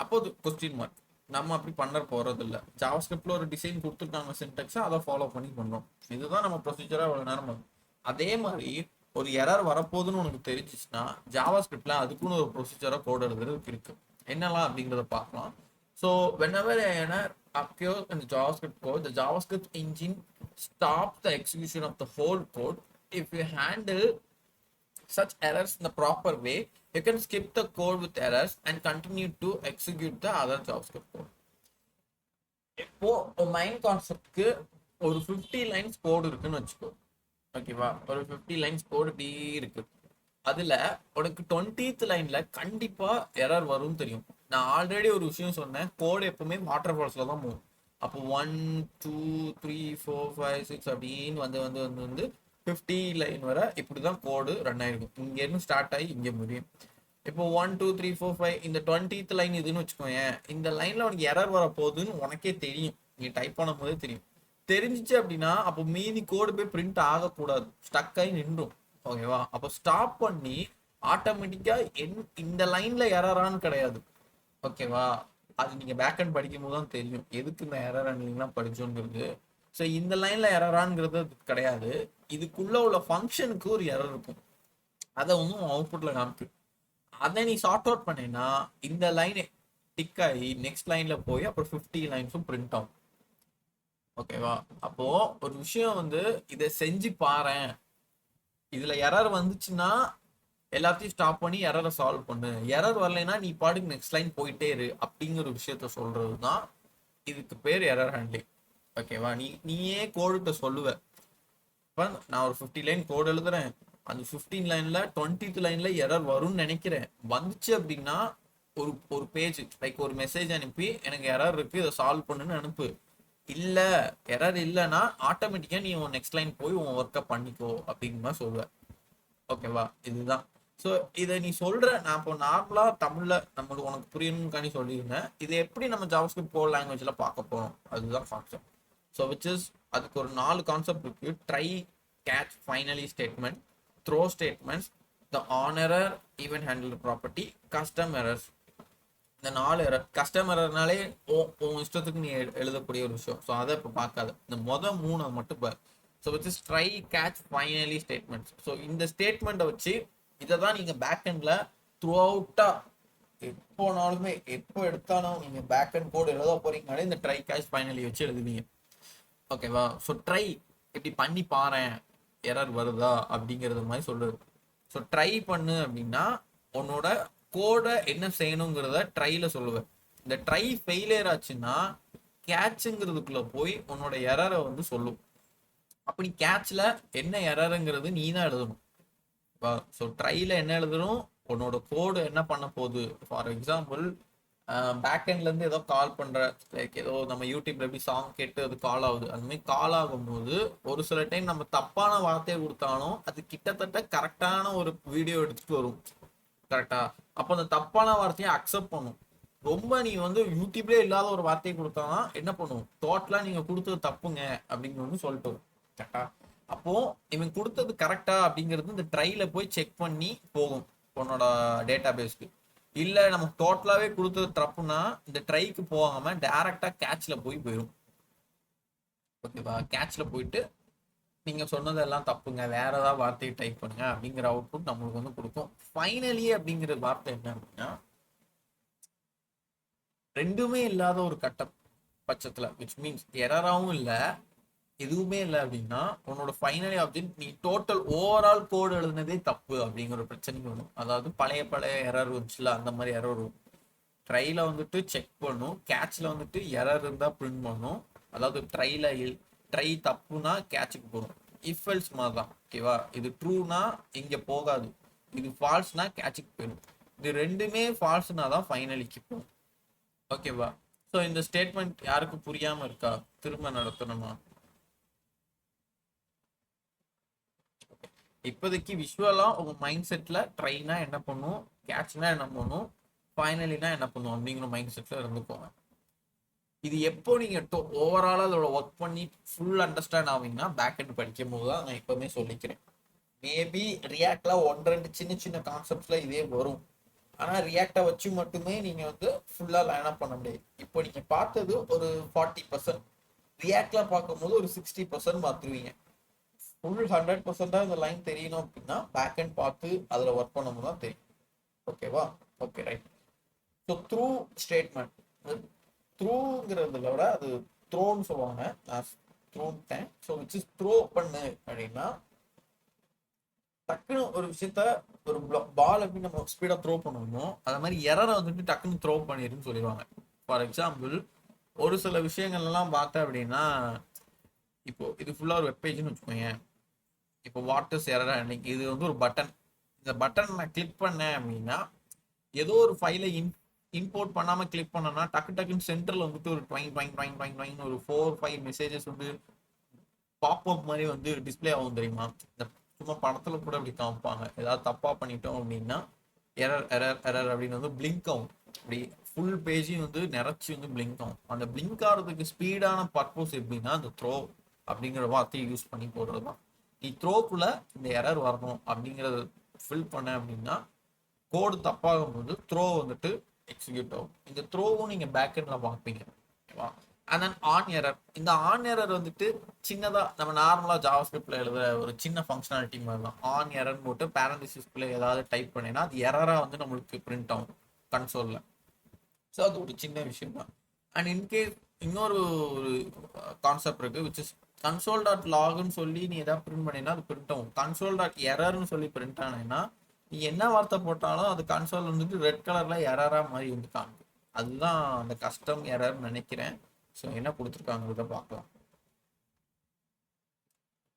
அப்போ கொஸ்டின் மார்க். நம்ம அப்படி பண்ண போறது இல்லை. ஜாவாஸ்கிரிப்ட்ல ஒரு டிசைன் கொடுத்துருக்காங்க சின்டாக்ஸை, அதை ஃபாலோ பண்ணி பண்றோம். இதுதான் நம்ம ப்ரொசீஜரா இவ்வளவு நேரம். அதே மாதிரி ஒரு எரர் வரப்போகுதுன்னு உனக்கு தெரிஞ்சிச்சுன்னா, ஜாவாஸ்கிரிப்ட்ல அதுக்குன்னு ஒரு ப்ரொசீஜரா கோட் எழுதுறதுக்கு இருக்கு. என்னலாம் அப்படிங்கிறத பார்க்கலாம். So whenever an error occurs in the JavaScript code, the JavaScript engine stops the execution of the whole code. If you handle such errors in the proper way, you can skip the code with errors and continue to execute the other JavaScript code. இப்போ மைன் கான்செப்ட்க்கு ஒரு 50 lines கோடு இருக்குன்னு வச்சுக்கோ. ஓகேவா? ஒரு 50 lines கோடு இப்படி இருக்கு. அதுல உனக்கு 20th லைன்ல கண்டிப்பா எரர் வரும்னு தெரியும். நான் ஆல்ரெடி ஒரு விஷயம் சொன்னேன், கோடு எப்பவுமே வாட்டர் ஃபால்ஸ்ல தான் போகும். அப்போ 1 2 3 4 5 6 அப்படின்னு வந்து வந்து வந்து வந்து 50 லைன் வரை இப்படிதான் கோடு ரன் ஆயிருக்கும். இங்க இருந்து ஸ்டார்ட் ஆகி இங்க முடியும். இப்போ 1 2 3 4 5 இந்த 20th லைன் இதுன்னு வச்சுக்கோங்க. இந்த லைன்ல உனக்கு எரர் வர போகுதுன்னு உனக்கே தெரியும். நீ டைப் பண்ணும் போதே தெரியும். தெரிஞ்சிச்சு அப்படின்னா அப்போ மீதி கோடு போய் பிரிண்ட் ஆகக்கூடாது, ஸ்டக் ஆகி நின்றும். ஓகேவா? அப்போ ஸ்டாப் பண்ணி ஆட்டோமேட்டிக்கா இந்த லைன்ல எரரான்னு கிடையாது. ஓகேவா? அது நீங்க பேக் அண்ட் படிக்கும் போது தான் தெரியும் எதுக்கு இந்த எரர் ஹேண்ட்லிங்லாம் படிச்சோங்கிறது. ஸோ இந்த லைன்ல எரரான்ங்கிறது கிடையாது, இதுக்குள்ள உள்ள ஃபங்க்ஷனுக்கு ஒரு எரர் இருக்கும். அதை ஒன்றும் அவுட்புட்ல காமிக்கு. அதை நீ சார்ட் அவுட் பண்ணேன்னா இந்த லைன் டிக் ஆகி நெக்ஸ்ட் லைன்ல போய் அப்புறம் 50 லைன்ஸும் பிரிண்ட் ஆகும். ஓகேவா? அப்போ ஒரு விஷயம் வந்து இதை செஞ்சு பாறேன், இதுல எரர் வந்துச்சுன்னா எல்லாத்தையும் ஸ்டாப் பண்ணி எரரை சால்வ் பண்ணு, எரர் வரலைன்னா நீ பாட்டுக்கு நெக்ஸ்ட் லைன் போயிட்டே இரு அப்படிங்கிற ஒரு விஷயத்த சொல்றது தான் இதுக்கு பேர் எரர் ஹேண்ட்லிங். ஓகேவா? நீயே கோடுகிட்ட சொல்லுவ, இப்போ நான் ஒரு 50 லைன் கோடு எழுதுறேன், அந்த 15 லைன்ல 20th லைன்ல எரர் வரும்னு நினைக்கிறேன். வந்துச்சு அப்படின்னா ஒரு ஒரு பேஜ் லைக் ஒரு மெசேஜ் அனுப்பி எனக்கு எரர் இருக்கு இதை சால்வ் பண்ணுன்னு அனுப்பு. இல்ல எரர் இல்லைன்னா ஆட்டோமேட்டிக்கா நீ உன் நெக்ஸ்ட் லைன் போய் உன் ஒர்க்கை பண்ணிக்கோ அப்படிங்கிற மாதிரி சொல்லுவேன். ஓகேவா? இதுதான். ஸோ இதை நீ சொல்ற, நான் இப்போ நார்மலா தமிழ்ல நம்மளுக்கு உனக்கு புரியணும்னு சொல்லியிருந்தேன். இதை எப்படி நம்ம ஜாவாஸ்கிரிப்ட் கோட் லாங்குவேஜ்ல பார்க்க போறோம், அதுதான் கான்செப்ட். ஸோ விச் இஸ் அதுக்கு ஒரு 4 கான்செப்ட் இருக்கு. Try, catch, finally statement, throw statements, the on error, event handle property, custom errors. இந்த 4 எரர். கஸ்டம் எரர்னாலே உன் இஷ்டத்துக்கு நீ எழுதக்கூடிய ஒரு விஷயம். ஸோ அதை இப்போ பார்க்காத, இந்த மொதல் 3 மட்டும் பாரு. So which is try, catch, finally statements. So இந்த ஸ்டேட்மெண்ட்டை வச்சு இதை தான் நீங்கள் பேக் எண்டில் த்ரூ அவுட்டாக எப்போனாலுமே எப்போ எடுத்தாலும் நீங்கள் பேக் எண்ட் கோடு எழுத போறீங்கனாலே இந்த ட்ரை, கேட்ச், ஃபைனலி வச்சு எழுதுவீங்க. ஓகேவா? ஸோ ட்ரை இப்படி பண்ணி பாறேன் எரர் வருதா அப்படிங்கிறது மாதிரி சொல்லுது. ஸோ ட்ரை பண்ணு அப்படின்னா உன்னோட கோடை என்ன செய்யணுங்கிறத ட்ரைல சொல்லுவேன். இந்த ட்ரை ஃபெயிலியர் ஆச்சுன்னா கேட்சுங்கிறதுக்குள்ள போய் உன்னோட எரரை வந்து சொல்லும். அப்படி கேட்ச்ல என்ன எரருங்கிறது நீ தான் எழுதணும். ஸோ ட்ரையில் என்ன எழுதுறோம், உன்னோட கோடு என்ன பண்ண போகுது. ஃபார் எக்ஸாம்பிள் பேக் இருந்து ஏதோ கால் பண்ற, லைக் ஏதோ நம்ம யூடியூப்ல எப்படி சாங் கேட்டு அது கால் ஆகுது, அந்த மாதிரி கால் ஆகும்போது ஒரு சில டைம் நம்ம தப்பான வார்த்தையை கொடுத்தாலும் அது கிட்டத்தட்ட கரெக்டான ஒரு வீடியோ எடுத்துட்டு வரும். கரெக்டா? அப்போ அந்த தப்பான வார்த்தையை அக்செப்ட் பண்ணும். ரொம்ப நீங்க வந்து யூடியூப்லேயே இல்லாத ஒரு வார்த்தையை கொடுத்தாதான் என்ன பண்ணும், டோட்டலா நீங்க கொடுத்தது தப்புங்க அப்படிங்கிறது சொல்லிட்டு வரும். கரெக்டா? அப்போ இவன் கொடுத்தது கரெக்டா அப்படிங்கிறது இந்த ட்ரைல போய் செக் பண்ணி போகும் உன்னோட டேட்டா பேஸ்க்கு. இல்ல நம்ம டோட்டலாவே கொடுத்தது தப்புனா இந்த ட்ரைக்கு போகாம டைரக்டா கேட்ச்ல போயிடும். ஓகேவா? கேட்ச்ல போயிட்டு நீங்க சொன்னதெல்லாம் தப்புங்க, வேற ஏதாவது வார்த்தையை டைப் பண்ணுங்க அப்படிங்கிற அவுட்புட் நம்மளுக்கு வந்து கொடுக்கும். ஃபைனலி அப்படிங்கிற வார்த்தை என்ன அப்படின்னா, ரெண்டுமே இல்லாத ஒரு கட்ட பட்சத்துல, விச் மீன்ஸ் எரராவும் இல்லை எதுவுமே இல்லை அப்படின்னா, உன்னோட ஃபைனலி ஆப்ஜெக்ட் நீ டோட்டல் ஓவரால் கோடு எழுதுனதே தப்பு அப்படிங்கிற ஒரு பிரச்சனைக்கு வரும். அதாவது பழைய எரர் வந்துச்சுல, அந்த மாதிரி எரர் வரும். ட்ரைல வந்துட்டு செக் பண்ணும், கேட்ச்ல வந்துட்டு எரர் இருந்தா பிரிண்ட் பண்ணும். அதாவது ட்ரை தப்புனா கேட்சுக்கு போகும். இஃப் எல்ஸ் மாதிரி தான். ஓகேவா? இது ட்ரூனா இங்க போகாது, இது ஃபால்ஸ்னா கேட்சுக்கு போயிடும். இது ரெண்டுமே ஃபால்ஸ்னா தான் ஃபைனலிக்கு போகும். ஓகேவா? ஸோ இந்த ஸ்டேட்மெண்ட் யாருக்கு புரியாம இருக்கா? திரும்ப நடத்தணுமா? இப்போதைக்கு விஷுவலா உங்க மைண்ட் செட்ல ட்ரைனா என்ன பண்ணும், கேட்ச்னா என்ன பண்ணும், ஃபைனலினா என்ன பண்ணும் அப்படிங்கிற மைண்ட் செட்ல இருந்துக்கோங்க. இது எப்போ நீங்க ஓவராலா அதோட ஒர்க் பண்ணி ஃபுல் அண்டர்ஸ்டாண்ட் ஆவீங்கன்னா பேக் எண்ட் படிக்கும் போது தான் நான் எப்பவுமே சொல்லிக்கிறேன். மேபி ரியாக்ட்ல ஒன்று ரெண்டு சின்ன சின்ன கான்செப்ட்ஸ்ல இதே வரும். ஆனா ரியாக்டை வச்சு மட்டுமே நீங்க வந்து ஃபுல்லா லைன் அப் பண்ண முடியாது. இப்போ நீங்க பார்த்தது ஒரு 40%, ரியாக்ட்ல பார்க்கும்போது ஒரு 60% பார்த்துருவீங்க. ஃபுல் 100% இந்த லைன் தெரியணும் அப்படின்னா பேக் அண்ட் பார்த்து அதில் ஒர்க் பண்ணும்போது தான் தெரியும். ஓகேவா? Okay, right. So through statement, த்ரூங்கிறதுல விட அது த்ரோன்னு சொல்லுவாங்க. த்ரோன்ட்டேன். ஸோ விச் இஸ் த்ரோ பண்ணு அப்படின்னா, டக்குன்னு ஒரு விஷயத்த ஒரு பால் எப்படி நம்ம ஸ்பீடா த்ரோ பண்ணுவோமோ அது மாதிரி எரரை வந்துட்டு டக்குன்னு த்ரோ பண்ணிருன்னு சொல்லிடுவாங்க. ஃபார் எக்ஸாம்பிள் ஒரு சில விஷயங்கள்லாம் பார்த்தேன் அப்படின்னா, இப்போ இது ஃபுல்லா ஒரு வெப்பேஜ்னு வச்சுக்கோங்க. இப்போ வாட் இஸ் எரர் அன்னைக்கு இது வந்து ஒரு பட்டன். இந்த பட்டன் நான் கிளிக் பண்ணேன் அப்படின்னா, ஏதோ ஒரு ஃபைலை இம்போர்ட் பண்ணாம கிளிக் பண்ணனா டக்கு டக்குன்னு சென்டர்ல வந்துட்டு ஒரு ட்வைங் ஒரு 4-5 மெசேஜஸ் வந்து பாப்அப் மாதிரி வந்து டிஸ்பிளே ஆகும் தெரியுமா? இந்த சும்மா படத்துல கூட அப்படி காமிப்பாங்க. ஏதாவது தப்பா பண்ணிட்டோம் அப்படின்னா எரர் எரர் எரர் அப்படின்னு வந்து பிளிங்க் ஆகும். அப்படி ஃபுல் பேஜையும் வந்து நிறைச்சி வந்து பிளிங்க் ஆகும். அந்த பிளிங்க் ஆகிறதுக்கு ஸ்பீடான பர்பஸ் எப்படின்னா அந்த த்ரோ அப்படிங்கிற வார்த்தையை யூஸ் பண்ணி போடுறது தான். நீ த்ரோக்குள்ள இந்த எரர் வரணும் அப்படிங்கிறத ஃபில் பண்ண அப்படின்னா கோடு தப்பாகும் போது த்ரோ வந்துட்டு எக்ஸிக்யூட் ஆகும். இந்த த்ரோவும் நீங்க பேக் எண்ட்ல பார்ப்பீங்க. ஓகேவா? And then on error. இந்த ஆன் எரர் வந்துட்டு சின்னதா நம்ம நார்மலா ஜாவாஸ்கிரிப்ட்ல எழுதுற ஒரு சின்ன ஃபங்க்ஷனாலிட்டி மாதிரி தான். ஆன் எரர் போட்டு பேரண்டிசிஸ்குள்ள ஏதாவது டைப் பண்ணினா அது எரரா வந்து நம்மளுக்கு பிரிண்ட் ஆகும் கன்சோல்ல. ஸோ அது ஒரு சின்ன விஷயம் தான். அண்ட் இன்கேஸ் இன்னொரு ஒரு கான்செப்ட் இருக்கு, விச் இஸ் கன்சோல் டாட் லாக்னு சொல்லி நீ எதாவது பிரிண்ட் பண்ணினா அது பிரிண்ட் ஆகும். கன்சோல் டாட் எரர்னு சொல்லி பிரிண்ட் ஆனேன்னா நீ என்ன வார்த்தை போட்டாலும் அது கன்சோல் வந்துட்டு ரெட் கலர்ல எரரா மாதிரி வந்து காணும். அதுதான் அந்த கஸ்டம் எரர்னு நினைக்கிறேன். ஸோ என்ன கொடுத்துருக்காங்கிறத பார்க்கலாம்.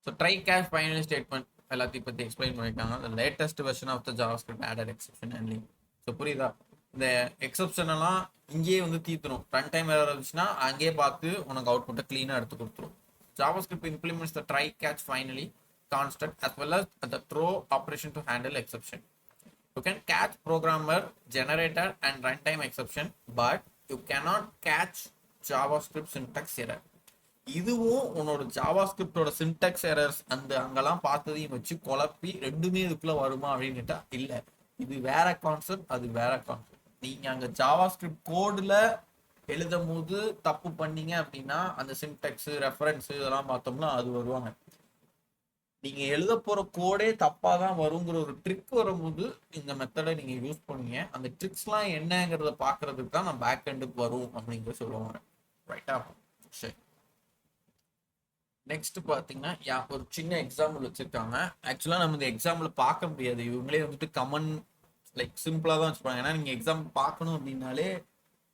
So try cash final statement எல்லாத்தையும் பற்றி எக்ஸ்பிளைன் பண்ணியிருக்காங்க. the latest version of the JavaScript added exception handling. So புரியுதா? இந்த எக்ஸப்ஷன் எல்லாம் இங்கேயே வந்து தீர்த்துரும். ரன் டைம் எரர் இருந்துச்சுன்னா அங்கேயே பார்த்து உனக்கு அவுட்புட்டை க்ளீனாக எடுத்து கொடுத்துரும். JavaScript implements the try catch finally construct as well as the throw operation to handle exception. You can catch programmer generated and runtime exception, but you cannot catch JavaScript syntax error. இதுவும் உன்னோட ஜாவாஸ்கிரிப்டோட syntax errors அந்த அங்கெல்லாம் பார்த்ததையும் வச்சு குழப்பி ரெண்டுமே இதுக்குள்ள வருமா அப்படின்னுட்டா இல்லை. இது வேற கான்செப்ட், அது வேற கான்செப்ட். நீங்க அங்க ஜாவாஸ்கிரிப்ட் கோடுல எழுதும் போது தப்பு பண்ணீங்க அப்படின்னா அந்த சின்டாக்ஸ் ரெஃபரன்ஸ் இதெல்லாம் பார்த்தோம்னா அது வருவாங்க. நீங்க எழுத போற கோடே தப்பா தான் வருங்கிற ஒரு ட்ரிக் வரும்போது இந்த மெத்தடை நீங்க யூஸ் பண்ணுவீங்க. அந்த ட்ரிக்ஸ்லாம் என்னங்கிறத பாக்குறதுக்கு தான் நான் பேக் எண்டுக்கு வரும் அப்படிங்கிற சொல்லுவாங்க. ரைட்டா? சரி. நெக்ஸ்ட் பார்த்தீங்கன்னா ஒரு சின்ன எக்ஸாம்பிள் வச்சிருக்காங்க. ஆக்சுவலாக நம்ம இந்த எக்ஸாம்பிள் பார்க்க முடியாது. இவங்களே வந்துட்டு கமெண்ட் லைக் சிம்பிளாக தான் வச்சுப்பாங்க. ஏன்னா நீங்கள் எக்ஸாம்பிள் பார்க்கணும் அப்படின்னாலே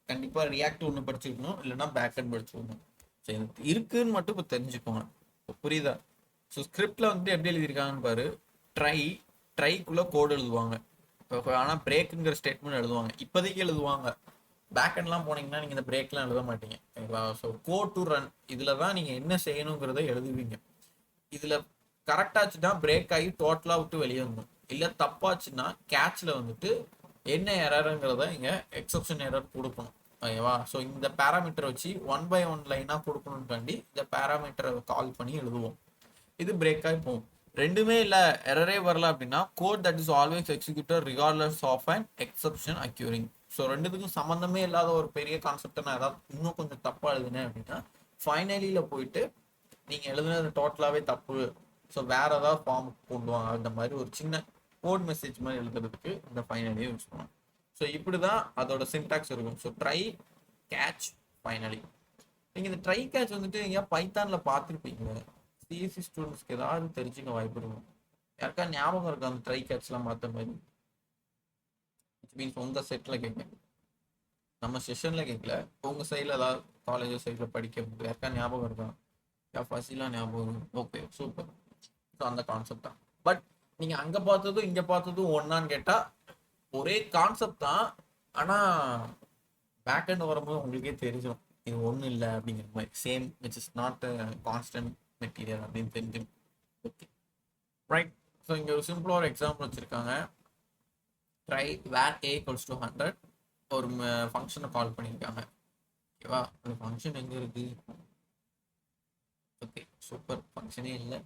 கண்டிப்பாக ரியாக்ட் ஒன்று படிச்சிருக்கணும், இல்லைன்னா பேக் அண்ட் படிச்சிருக்கணும். ஸோ எனக்கு இருக்குன்னு மட்டும் இப்போ தெரிஞ்சுக்கோங்க. இப்போ புரியுதா? ஸோ ஸ்கிரிப்டில் வந்துட்டு எப்படி எழுதியிருக்காங்கன்னு பாரு. ட்ரை ட்ரைக்குள்ளே கோடு எழுதுவாங்க. ஆனால் பிரேக்குங்கிற ஸ்டேட்மெண்ட் எழுதுவாங்க, இப்போதைக்கு எழுதுவாங்க. பேக் எண்ட்லாம் போனீங்கன்னா நீங்கள் இந்த பிரேக்லாம் எழுத மாட்டீங்க. ஓகேங்களா? ஸோ கோட் டு ரன் இதில் தான் நீங்கள் என்ன செய்யணுங்கிறத எழுதுவீங்க. இதில் கரெக்டாச்சுன்னா பிரேக் ஆகி டோட்டலாக விட்டு வெளியே வந்துடும். இல்லை தப்பாச்சுன்னா கேட்சில் வந்துட்டு என்ன எரருங்கிறத இங்கே எக்ஸப்ஷன் எரர் கொடுக்கணும். ஓகேவா? ஸோ இந்த பேராமீட்டரை வச்சு 1 by 1 லைனாக கொடுக்கணும்காண்டி இந்த பேராமீட்டரை கால் பண்ணி எழுதுவோம். இது பிரேக் ஆகி போகும். ரெண்டுமே இல்லை, எரரே வரல அப்படின்னா code that is always executed regardless of an exception occurring. So ரெண்டுத்துக்கும் சம்மந்தமே இல்லாத ஒரு பெரிய கான்செப்டை நான் ஏதாவது இன்னும் கொஞ்சம் தப்பாக எழுதுனேன் அப்படின்னா ஃபைனலியில் போயிட்டு நீங்கள் எழுதுனது டோட்டலாகவே தப்பு, ஸோ வேற ஏதாவது ஃபார்ம் கொண்டு வாங்க, அந்த மாதிரி ஒரு சின்ன கோட் மெசேஜ் மாதிரி எழுதுறதுக்கு இந்த ஃபைனலியை யூஸ் பண்ணுவோம். ஸோ இப்படி தான் அதோட சின்டாக்ஸ் இருக்கும். So try catch finally. நீங்கள் இந்த ட்ரை கேட்ச் வந்துட்டு நீங்கள் பைத்தானில் பார்த்துருப்பீங்க. சிஎஸ்சி ஸ்டூடெண்ட்ஸ்க்கு ஏதாவது தெரிஞ்சுக்க வாய்ப்பு இருக்கும். யாருக்கா ஞாபகம் இருக்கும் அந்த ட்ரை கேட்ச்லாம் பார்த்த மாதிரி? மீன்ஸ் உங்கள் செட்டில் கேட்க, நம்ம செஷனில் கேட்கல, உங்கள் சைடில் ஏதாவது காலேஜ் சைடில் படிக்க யாருக்கா ஞாபகம் இருக்கும்? ஃபர்ஸ்ட்லாம் ஞாபகம். Okay, super. ஸோ அந்த கான்செப்ட் தான். பட் நீங்கள் அங்கே பார்த்ததும் இங்கே பார்த்ததும் ஒன்றான்னு கேட்டால் ஒரே கான்செப்ட் தான். ஆனால் பேக் எண்ட் வரும்போது உங்களுக்கே தெரிஞ்சிடும் இது ஒன்றும் இல்லை அப்படிங்கிற மாதிரி. Same which is not constant material அப்படின்னு தெரிஞ்சிடும். Okay, right. ஸோ இங்கே ஒரு சிம்பிளாக ஒரு எக்ஸாம்பிள் வச்சுருக்காங்க. ட்ரை வேர் a = 100 ஒரு ஃபங்க்ஷனை கால் பண்ணியிருக்காங்க. ஓகேவா? அந்த ஃபங்க்ஷன் எங்கே இருக்குது? Okay, super. ஃபங்க்ஷனே இல்லை.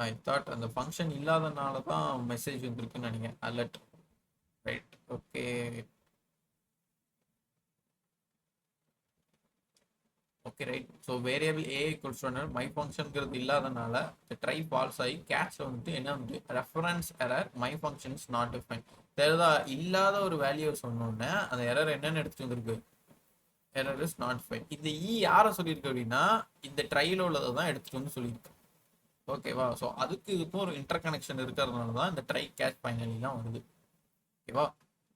ஐ தாட் அந்த ஃபங்க்ஷன் இல்லாதனால தான் மெசேஜ் வந்துருக்குன்னு நினைக்கிறேன், alert. Right, okay. Okay, right. So variable a = 100 my ஃபங்க்ஷனுங்கிறது இல்லாதனால ட்ரை ஃபால்ஸ் ஆகி கேட்ச்ல வந்துட்டு என்ன வந்து reference error my function is not define தெரியுதா? இல்லாத ஒரு வேல்யூ சொன்னோன்னே அந்த எரர் என்னன்னு எடுத்துட்டு வந்திருக்கு, எரர் இஸ் நாட் ஃபைன். இந்த யாரை சொல்லியிருக்கு அப்படின்னா இந்த ட்ரையில் உள்ளதை தான் எடுத்துட்டு வந்து சொல்லியிருக்கு. ஓகேவா? ஸோ அதுக்கு இதுக்கும் ஒரு இன்டர் கனெக்ஷன் இருக்கிறதுனால தான் இந்த ட்ரை கேட்ச் ஃபைனலிலாம் வருது. ஓகேவா?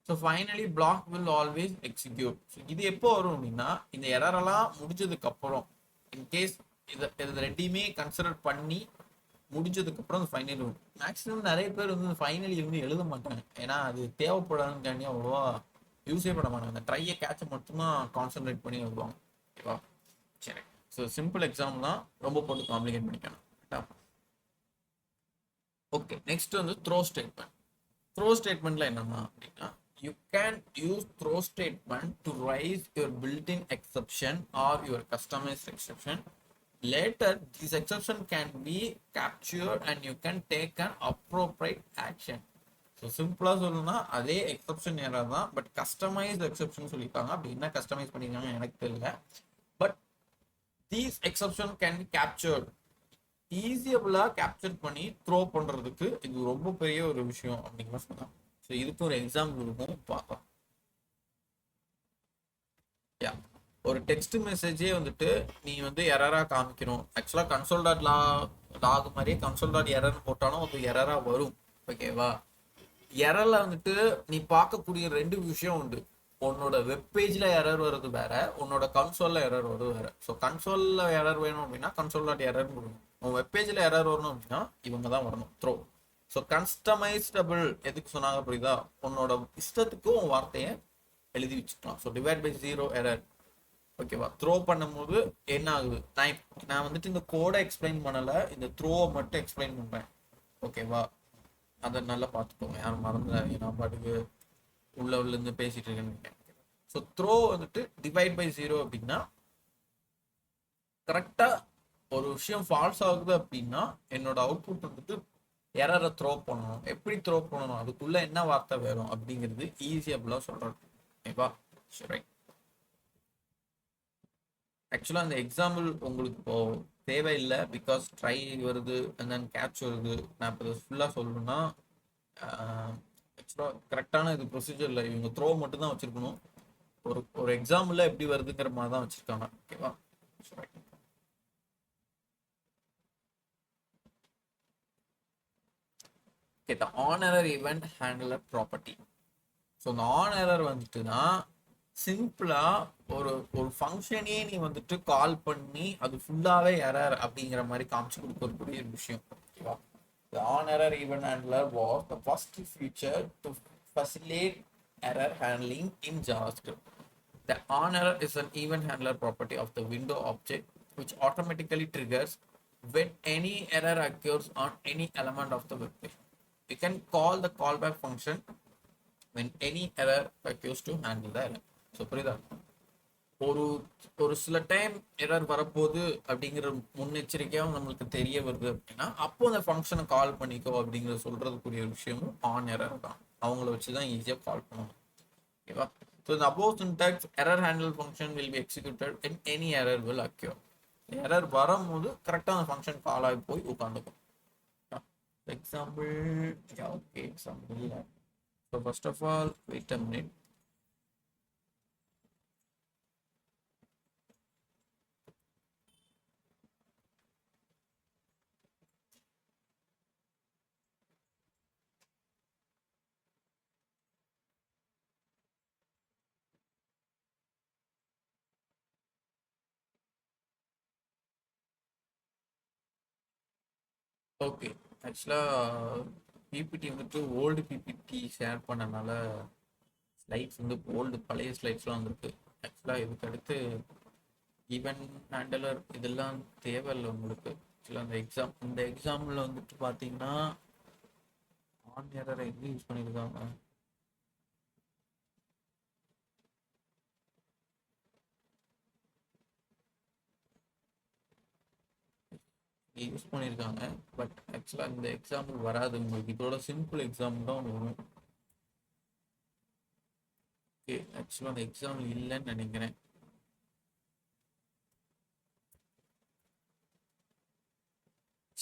So finally block will always execute. So இது எப்போ வரும் அப்படின்னா இந்த எரரெல்லாம் முடிஞ்சதுக்கு அப்புறம், இன்கேஸ் இதை ரெண்டையுமே கன்சிடர் பண்ணி முடிஞ்சதுக்கப்புறம் அந்த ஃபைனல் வரும். மேக்ஸிமம் நிறைய பேர் வந்து இந்த ஃபைனலி வந்து எழுத மாட்டாங்க, ஏன்னா அது தேவைப்படாதுன்னு அவ்வளோவா யூஸே பண்ண மாட்டாங்க. அந்த ட்ரையை கேட்சை மட்டும்தான் கான்சென்ட்ரேட் பண்ணி எழுதுவாங்க. ஓகேவா? சரி. ஸோ சிம்பிள் எக்ஸாம் தான், ரொம்ப போட்டு காம்ப்ளிகேட் பண்ணிக்கணும். ஓகே, நெக்ஸ்ட் வந்து த்ரோ ஸ்டேட்மெண்ட். த்ரோ ஸ்டேட்மெண்ட்ல என்னன்னா அப்படின்னா you can use throw statement to raise your built-in exception or your customized exception. Later this exception can be captured and you can take an appropriate action. So சிம்பிளாக சொல்லணும்னா அதே exception error தான், but customised exception சொல்லியிருக்காங்க. அப்படி என்ன customise பண்ணியிருக்காங்க எனக்கு தெரியல. But these exception can be captured, ஈஸியபிளாக கேப்சர் பண்ணி த்ரோ பண்ணுறதுக்கு இது ரொம்ப பெரிய ஒரு விஷயம் அப்படிங்கிற சொல்லலாம். ஸோ இதுக்கு ஒரு எக்ஸாம்பிள் இருக்கும், பார்க்கலாம். ஒரு டெக்ஸ்ட் மெசேஜே வந்துட்டு நீ வந்து எரராக காமிக்கணும். ஆக்சுவலாக கன்சோல்.லாக் மாதிரியே கன்சோல்.எரர்னு போட்டாலும் அது எரராக வரும். ஓகேவா? எரரில் வந்துட்டு நீ பார்க்கக்கூடிய ரெண்டு விஷயம் உண்டு. உன்னோட வெப்பேஜில் எரர் வருது வேற, உன்னோட கன்சோலில் எரர் வருது வேற. ஸோ கன்சோலில் எரர் வேணும் அப்படின்னா கன்சோல்.எரர் கொடுக்கணும். உன் வெப்பேஜில் எரர் வரணும் அப்படின்னா இவங்க தான் வரணும், த்ரோ. ஸோ கஸ்டமைஸ்டபிள் எதுக்கு சொன்னாங்க புரியுதா? உன்னோட இஷ்டத்துக்கு உன் வார்த்தையை எழுதி வச்சுக்கலாம். So divide/0 error. ஓகேவா? த்ரோ பண்ணும்போது என்ன ஆகுது, நான் வந்துட்டு இந்த கோடை எக்ஸ்பிளைன் பண்ணலை, இந்த த்ரோவை மட்டும் எக்ஸ்பிளைன் பண்ணுறேன். ஓகேவா? அதை நல்லா பார்த்துக்கோங்க, யாரும் மறந்துடாதீங்க. நான் பாட்டுக்கு உள்ளேருந்து பேசிட்டு இருக்கேன்னு. ஸோ த்ரோ வந்துட்டு divide/0 அப்படின்னா கரெக்டாக ஒரு விஷயம் ஃபால்ஸ் ஆகுது அப்படின்னா என்னோட அவுட்புட் வந்துட்டு எரரை த்ரோ பண்ணணும். எப்படி த்ரோ பண்ணணும், அதுக்குள்ள என்ன வார்த்தை வேணும் அப்படிங்கிறது ஈஸியாக சொல்றது. ஓகேவா? சரி. ஆக்சுவலாக அந்த எக்ஸாம்பிள் உங்களுக்கு இப்போ தேவையில்லை, பிகாஸ் ட்ரை வருது அண்ட் தென் கேட்ச் வருது. நான் இப்போ ஃபுல்லாக சொல்லணும்னா ஆக்சுவலாக கரெக்டான இது ப்ரொசீஜர் இல்லை. இவங்க த்ரோ மட்டும் தான் வச்சுருக்கணும். ஒரு எக்ஸாம்பிளில் எப்படி வருதுங்கிற மாதிரி தான் வச்சுருக்காங்க. ஓகேவா? சரி. the on error event handler property. So இந்த ஆன் எரர் வந்துட்டுனா சிம்பிளா ஒரு ஃபங்க்ஷனே நீ வந்துட்டு கால் பண்ணி அது ஃபுல்லாவே எரர் அப்படிங்கிற மாதிரி காமிச்சு கொடுக்கக்கூடிய ஒரு விஷயம். ஓகேவா? The on error event handler was the first feature to facilitate error handling in JavaScript. The on error is an event handler property of the window object which automatically triggers when any error occurs on any element of the web page. You can call the callback function when any error occurs to handle the error. So, புரியுதா? ஒரு ஒரு சில time error வரப்போகுது அப்படிங்கிற முன்னெச்சரிக்கையாக நம்மளுக்கு தெரிய வருது அப்படின்னா அப்போ அந்த ஃபங்க்ஷனை கால் பண்ணிக்கோ அப்படிங்கிற சொல்றதுக்குரிய விஷயமும் ஆன் எரர் தான். அவங்கள வச்சு தான் ஈஸியாக கால் பண்ணணும். ஓகேவா? ஸோ இந்த above syntax error handle function will be executed when any error will occur. Error வரும்போது கரெக்டாக அந்த ஃபங்க்ஷன் கால் ஆகி போய் உட்காந்துக்கும். Example okay example. So first of all wait a minute. Okay, ஆக்சுவலாக பிபிடி வந்துட்டு ஓல்டு பிபிடி ஷேர் பண்ணனால slides வந்து ஓல்டு பழைய ஸ்லைட்ஸ்லாம் வந்துருக்கு. ஆக்சுவலாக இதுக்கு அடுத்து ஈவென்ட் ஹேண்டலர் இதெல்லாம் தேவையில்லை உங்களுக்கு. ஆக்சுவலாக இந்த எக்ஸாமில் வந்துட்டு பார்த்தீங்கன்னா ஆன் எரரை எங்கே யூஸ் பண்ணியிருக்காங்க? யூஸ் பண்ணியிருக்காங்க. பட் ஆக்சுவலாக இந்த எக்ஸாம்பிள் வராது உங்களுக்கு. இதோட சிம்பிள் எக்ஸாம்பிள் தான் வரும். ஓகே, ஆக்சுவலாக அந்த எக்ஸாம்பிள் இல்லைன்னு நினைக்கிறேன்.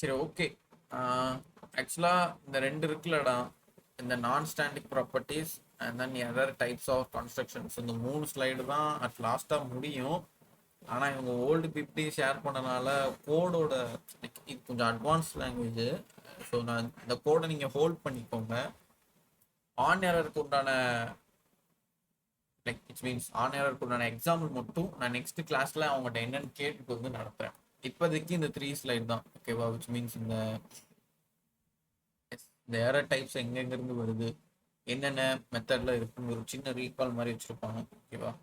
சரி, ஓகே. ஆக்சுவலாக இந்த ரெண்டு இருக்குல்லடா, இந்த நான் static properties and then other types of constructions, இந்த 3 ஸ்லைடு தான் அட் லாஸ்ட்டாக முடியும். ஆனால் இவங்க ஓல்டு பிப்டி ஷேர் பண்ணனால கோடோட இது கொஞ்சம் அட்வான்ஸ் லாங்குவேஜ். ஸோ நான் இந்த கோடை நீங்கள் ஹோல்ட் பண்ணிக்கோங்க. ஆன் எரருக்கு உண்டான இட்ஸ் மீன்ஸ் ஆன் எரருக்கு உண்டான எக்ஸாம்பிள் மட்டும் நான் நெக்ஸ்ட் கிளாஸில் அவங்கள்ட்ட என்னென்னு கேட்டுட்டு வந்து நடத்துகிறேன். இப்போதைக்கு இந்த 3 ஸ்லைட் தான். ஓகேவா? விச் மீன்ஸ் இந்த எரர் டைப்ஸ் எங்கெங்கிருந்து வருது, என்னென்ன மெத்தடில் இருக்குன்னு ஒரு சின்ன ரீகால் மாதிரி வச்சுருப்பாங்க. ஓகேவா?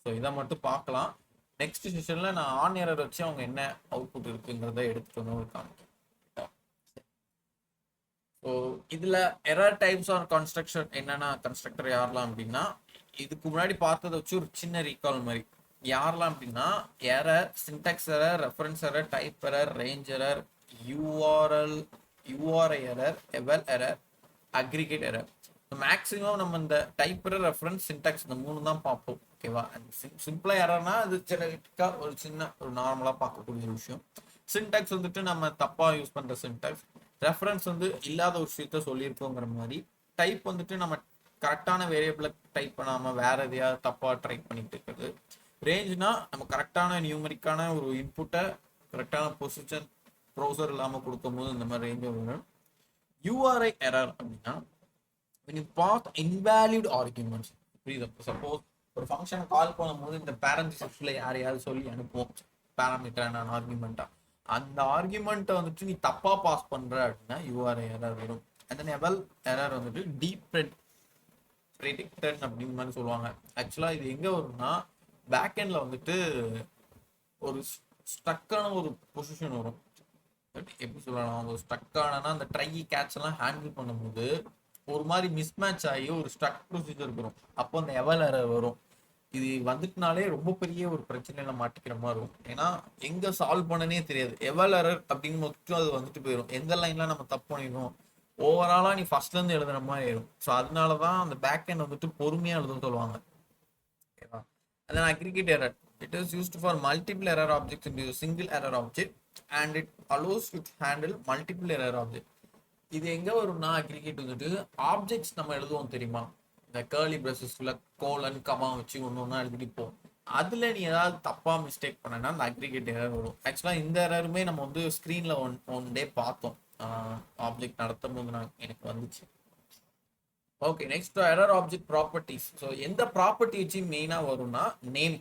ஸோ இதை மட்டும் பார்க்கலாம். நெக்ஸ்ட் செஷனில் நான் ஆன் எரர் வச்சு அவங்க என்ன அவுட்புட் இருக்குங்கிறத எடுத்துகிட்டு வந்து இருக்காங்க. ஸோ இதில் எரர் டைப்ஸ் ஆர் கன்ஸ்ட்ரக்ஷன் என்னென்னா கன்ஸ்ட்ரக்டர் யாரெல்லாம் அப்படின்னா, இதுக்கு முன்னாடி பார்த்ததை வச்சு ஒரு சின்ன ரீகால் மாதிரி யாரெல்லாம் அப்படின்னா error, syntax error, reference error, type error, range error, URI error, eval error, aggregate error. Maximum நம்ம இந்த டைப் எரர், ரெஃபரன்ஸ், சின்டாக்ஸ் இந்த 3 தான் பார்ப்போம். ஓகேவா? சிம்பிளாக எரர்னா அது ஒரு சின்ன ஒரு நார்மலாக பார்க்கக்கூடிய ஒரு விஷயம். சின்டாக்ஸ் வந்துட்டு நம்ம தப்பாக யூஸ் பண்ணுற சின்டாக்ஸ். ரெஃபரன்ஸ் வந்து இல்லாத ஒரு விஷயத்த சொல்லியிருக்கோங்கிற மாதிரி. டைப் வந்துட்டு நம்ம கரெக்டான வேரியபிளை டைப் பண்ணாமல் வேற எதையாவது தப்பாக ட்ரை பண்ணிட்டு இருக்கிறது. ரேஞ்ச்னா நம்ம கரெக்டான நியூமரிக்கான ஒரு இன்புட்டை கரெக்டான பொசிஷன் ப்ரௌசர் இல்லாமல் கொடுக்கும்போது இந்த மாதிரி ரேஞ்ச் வரும். யூஆர்ஐ எரர் அப்படின்னா when you pass invalid arguments. புரியுது? சப்போஸ் ஒரு ஃபங்க்ஷனை கால் பண்ணும்போது இந்த பேரண்டிசஸ்ல யாரையாவது சொல்லி அனுப்புவோம் பேராமீட்டர் நான் ஆர்குமெண்ட்டா, அந்த ஆர்குமெண்ட்டை வந்துட்டு நீ தப்பா பாஸ் பண்ற அப்படின்னா யூஆர்ஐ எரர் வரும். அந்த எவல் எரர் வந்துட்டு டீப் ப்ரெடிக்டட் அப்படிங்கிற மாதிரி சொல்லுவாங்க. ஆக்சுவலாக இது எங்கே வரும்னா பேக் எண்டில் வந்துட்டு ஒரு ஸ்டக்கான ஒரு பொசிஷன் வரும். எப்படி சொல்லலாம், ஒரு ஸ்டக்கானா அந்த ட்ரை கேட்ச் எல்லாம் ஹேண்டில் பண்ணும்போது ஒரு மாதிரி மிஸ்மேட்ச் ஆகி ஒரு ஸ்டக் ப்ரொசீஜர் வரும். அப்போ அந்த எவல் எரர் வரும். இது வந்துட்டுனாலே ரொம்ப பெரிய ஒரு பிரச்சனையில மாட்டிக்கிற மாதிரி இருக்கும். ஏன்னா எங்க சால்வ் பண்ணனே தெரியாது. எவல் எரர் அப்படின்னு மட்டும் அது வந்துட்டு போயிடும். எந்த லைன்லாம் நம்ம தப்பு பண்ணிடும் ஓவராலா நீ ஃபர்ஸ்ட்ல இருந்து எழுதுற மாதிரி ஆயிடும். ஸோ அதனாலதான் அந்த பேக் எண்ட் வந்துட்டு பொறுமையா எழுதுன்னு சொல்லுவாங்க. ஓகேவா? And then aggregate error. It is used for multiple error objects into a single error object and it allows you to handle multiple error object. இது எங்க வரும்னா அக்ரிகேட் வந்துட்டு ஆப்ஜெக்ட்ஸ் நம்ம எழுதுவோம் தெரியுமா, இந்த கேர்லி பிரசஸ்ல கோலன் கமா வச்சு ஒன்று எழுதிட்டு போவோம். அதுல நீ ஏதாவது தப்பா மிஸ்டேக் பண்ணனா அந்த அக்ரிகேட் எரர் வரும். ஆக்சுவலா இந்த எரருமே நம்ம வந்து ஸ்கிரீன்ல ஒன் டே பார்த்தோம். ஆப்ஜெக்ட் நடத்தும் போது எனக்கு வந்துச்சு. Okay, next error object properties. So எந்த ப்ராப்பர்ட்டி வச்சு மெயினாக வரும்னா நேம்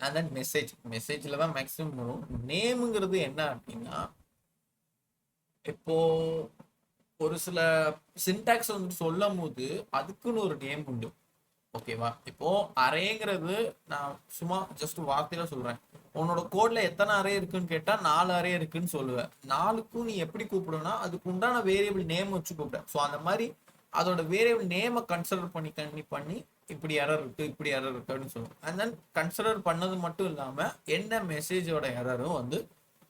அண்ட் தென் மெசேஜ். மெசேஜில் தான் மேக்ஸிமம் வரும். நேமுங்கிறது என்ன அப்படின்னா இப்போ ஒரு சில சின்டாக்ஸ் வந்துட்டு சொல்லும் போது அதுக்குன்னு ஒரு நேம் உண்டு. ஓகேவா? இப்போ அரேங்கிறது நான் சும்மா ஜஸ்ட் வார்த்தையில சொல்றேன். உன்னோட கோட்ல எத்தனை அரே இருக்குன்னு கேட்டா 4 அரே இருக்குன்னு சொல்லுவேன். 4க்கும் நீ எப்படி கூப்பிடுனா அதுக்கு உண்டான வேரியபிள் நேம் வச்சு கூப்பிட. ஸோ அந்த மாதிரி அதோட வேரியபிள் நேமை கன்சிடர் பண்ணி இப்படி எரர் இருக்கு இப்படி எரர் இருக்கு அப்படின்னு சொல்லுவோம். அண்ட் தென் கன்சிடர் பண்ணது மட்டும் இல்லாம என்ன மெசேஜோட எரரும் வந்து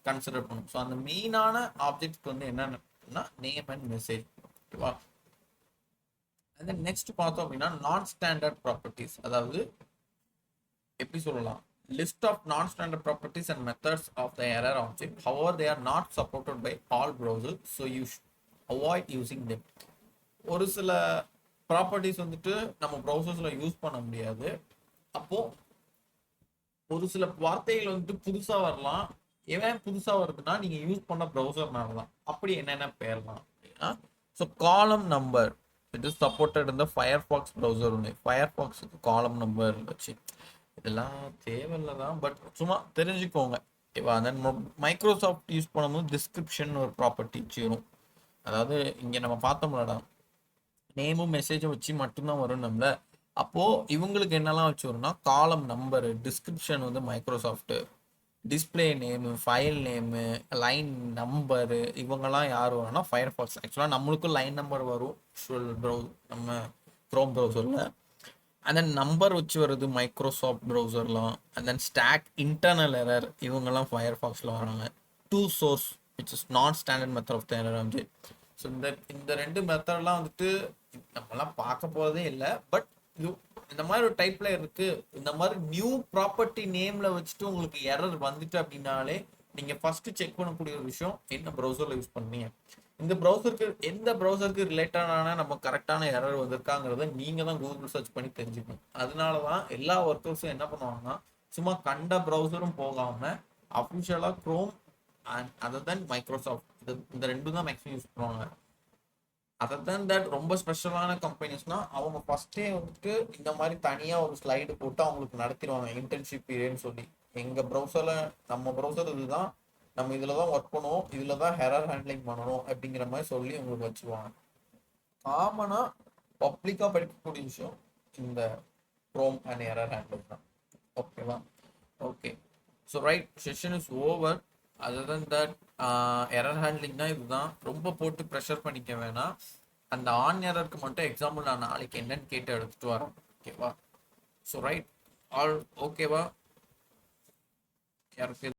கன்சிடர் பண்ணும். ஸோ அந்த மெயினான ஆப்ஜெக்ட் வந்து என்னன்னா நேம் அண்ட் மெசேஜ். ஓகேவா? அண்ட் தென் நெக்ஸ்ட் பார்த்தோம் அப்படின்னா நான் ஸ்டாண்டர்ட் ப்ராப்பர்ட்டிஸ். அதாவது எப்படி சொல்லலாம், list of non standard properties and methods of the error object. However they are not supported by all browser, so you avoid using them. ஒரு சில properties வந்துட்டு நம்ம ப்ரௌசர்ஸ்ல use பண்ண முடியாது. அப்போ ஒரு சில வார்த்தைகள் வந்துட்டு புதுசா வரலாம். ஏன் புதுசா வருதுன்னா நீங்க யூஸ் பண்ண ப்ரௌசர்னால தான். அப்படி என்னென்ன பேர்லாம் அப்படின்னா, ஸோ காலம் நம்பர் இட் இஸ் சப்போர்ட்டட் இந்த ஃபயர்பாக்ஸ் ப்ரௌசர் ஒன்று. ஃபயர்பாக்ஸுக்கு காலம் நம்பர் வச்சு இதெல்லாம் தேவையில்லை தான், பட் சும்மா தெரிஞ்சுக்கோங்க. ஓகேவா? தென் மைக்ரோசாஃப்ட் யூஸ் பண்ணும்போது டிஸ்கிரிப்ஷன் ஒரு ப்ராப்பர்ட்டி வரும். அதாவது இங்கே நம்ம பார்த்தோம்லடா, நேமும் மெசேஜும் வச்சு மட்டும்தான் வரும் நம்மள. அப்போ இவங்களுக்கு என்னெல்லாம் வச்சு வரும்னா காலம் நம்பரு, டிஸ்கிரிப்ஷன் வந்து Microsoft, display name, file name, line number, இவங்கெல்லாம் யார் வரும்னா ஃபயர்பாக்ஸ். ஆக்சுவலாக நம்மளுக்கும் லைன் நம்பர் வரும் நம்ம க்ரோம் ப்ரௌசரில். அண்ட் தென் நம்பர் வச்சு வருது மைக்ரோசாஃப்ட் ப்ரௌசர்லாம். And then stack internal error இவங்கெல்லாம் ஃபயர்பாக்ஸில் வராங்க. To source which is not standard method of the error வந்து. ஸோ இந்த ரெண்டு மெத்தட்லாம் வந்துட்டு நம்மலாம் பார்க்க போகிறதே இல்லை. பட் இது இந்த மாதிரி ஒரு டைப்ல இருக்கு. இந்த மாதிரி நியூ ப்ராப்பர்ட்டி நேம்ல வச்சுட்டு உங்களுக்கு எரர் வந்துட்டு அப்படின்னாலே நீங்க ஃபர்ஸ்ட் செக் பண்ணக்கூடிய ஒரு விஷயம் என்ன ப்ரௌசர்ல யூஸ் பண்ணீங்க, இந்த ப்ரௌசருக்கு எந்த ப்ரௌசருக்கு ரிலேட்டடான நம்ம கரெக்டான எரர் வந்திருக்காங்கிறத நீங்க தான் கூகுள் சர்ச் பண்ணி தெரிஞ்சுக்கணும். அதனாலதான் எல்லா ஒர்க்கர்ஸும் என்ன பண்ணுவாங்கன்னா சும்மா கண்ட ப்ரௌசரும் போகாம அஃபிஷியலா Chrome and other then Microsoft இந்த ரெண்டும் தான் மேக்ஸிமம் யூஸ் பண்ணுவாங்க. அதர் தேன் தட் ரொம்ப ஸ்பெஷலான கம்பெனிஸ்னா அவங்க ஃபர்ஸ்டே வந்துட்டு இந்த மாதிரி தனியாக ஒரு ஸ்லைடு போட்டு அவங்களுக்கு நடத்திடுவாங்க இன்டர்ன்ஷிப் பீரியட்னு சொல்லி. எங்கள் ப்ரௌசரில் நம்ம ப்ரௌசர் இதுதான், நம்ம இதில் தான் ஒர்க் பண்ணுவோம், இதில் தான் எரர் ஹேண்ட்லிங் பண்ணணும் அப்படிங்கிற மாதிரி சொல்லி உங்களுக்கு வச்சுருவாங்க. காமனாக பப்ளிக்காக படிக்கக்கூடிய விஷயம் இந்த க்ரோம் அண்ட் எரர் ஹேண்ட்லிங் தான். ஓகேவா? Okay, so right, session is over. Other than that error ஹேண்ட்லிங்னா இதுதான். ரொம்ப போட்டு ப்ரெஷர் பண்ணிக்க வேணாம். அந்த ஆன் எரருக்கு மட்டும் எக்ஸாம்பிள் நான் நாளைக்கு என்னன்னு கேட்டு எடுத்துட்டு வரேன். ஓகேவா? ஸோ ரைட், ஆல் ஓகேவா? யாருக்கு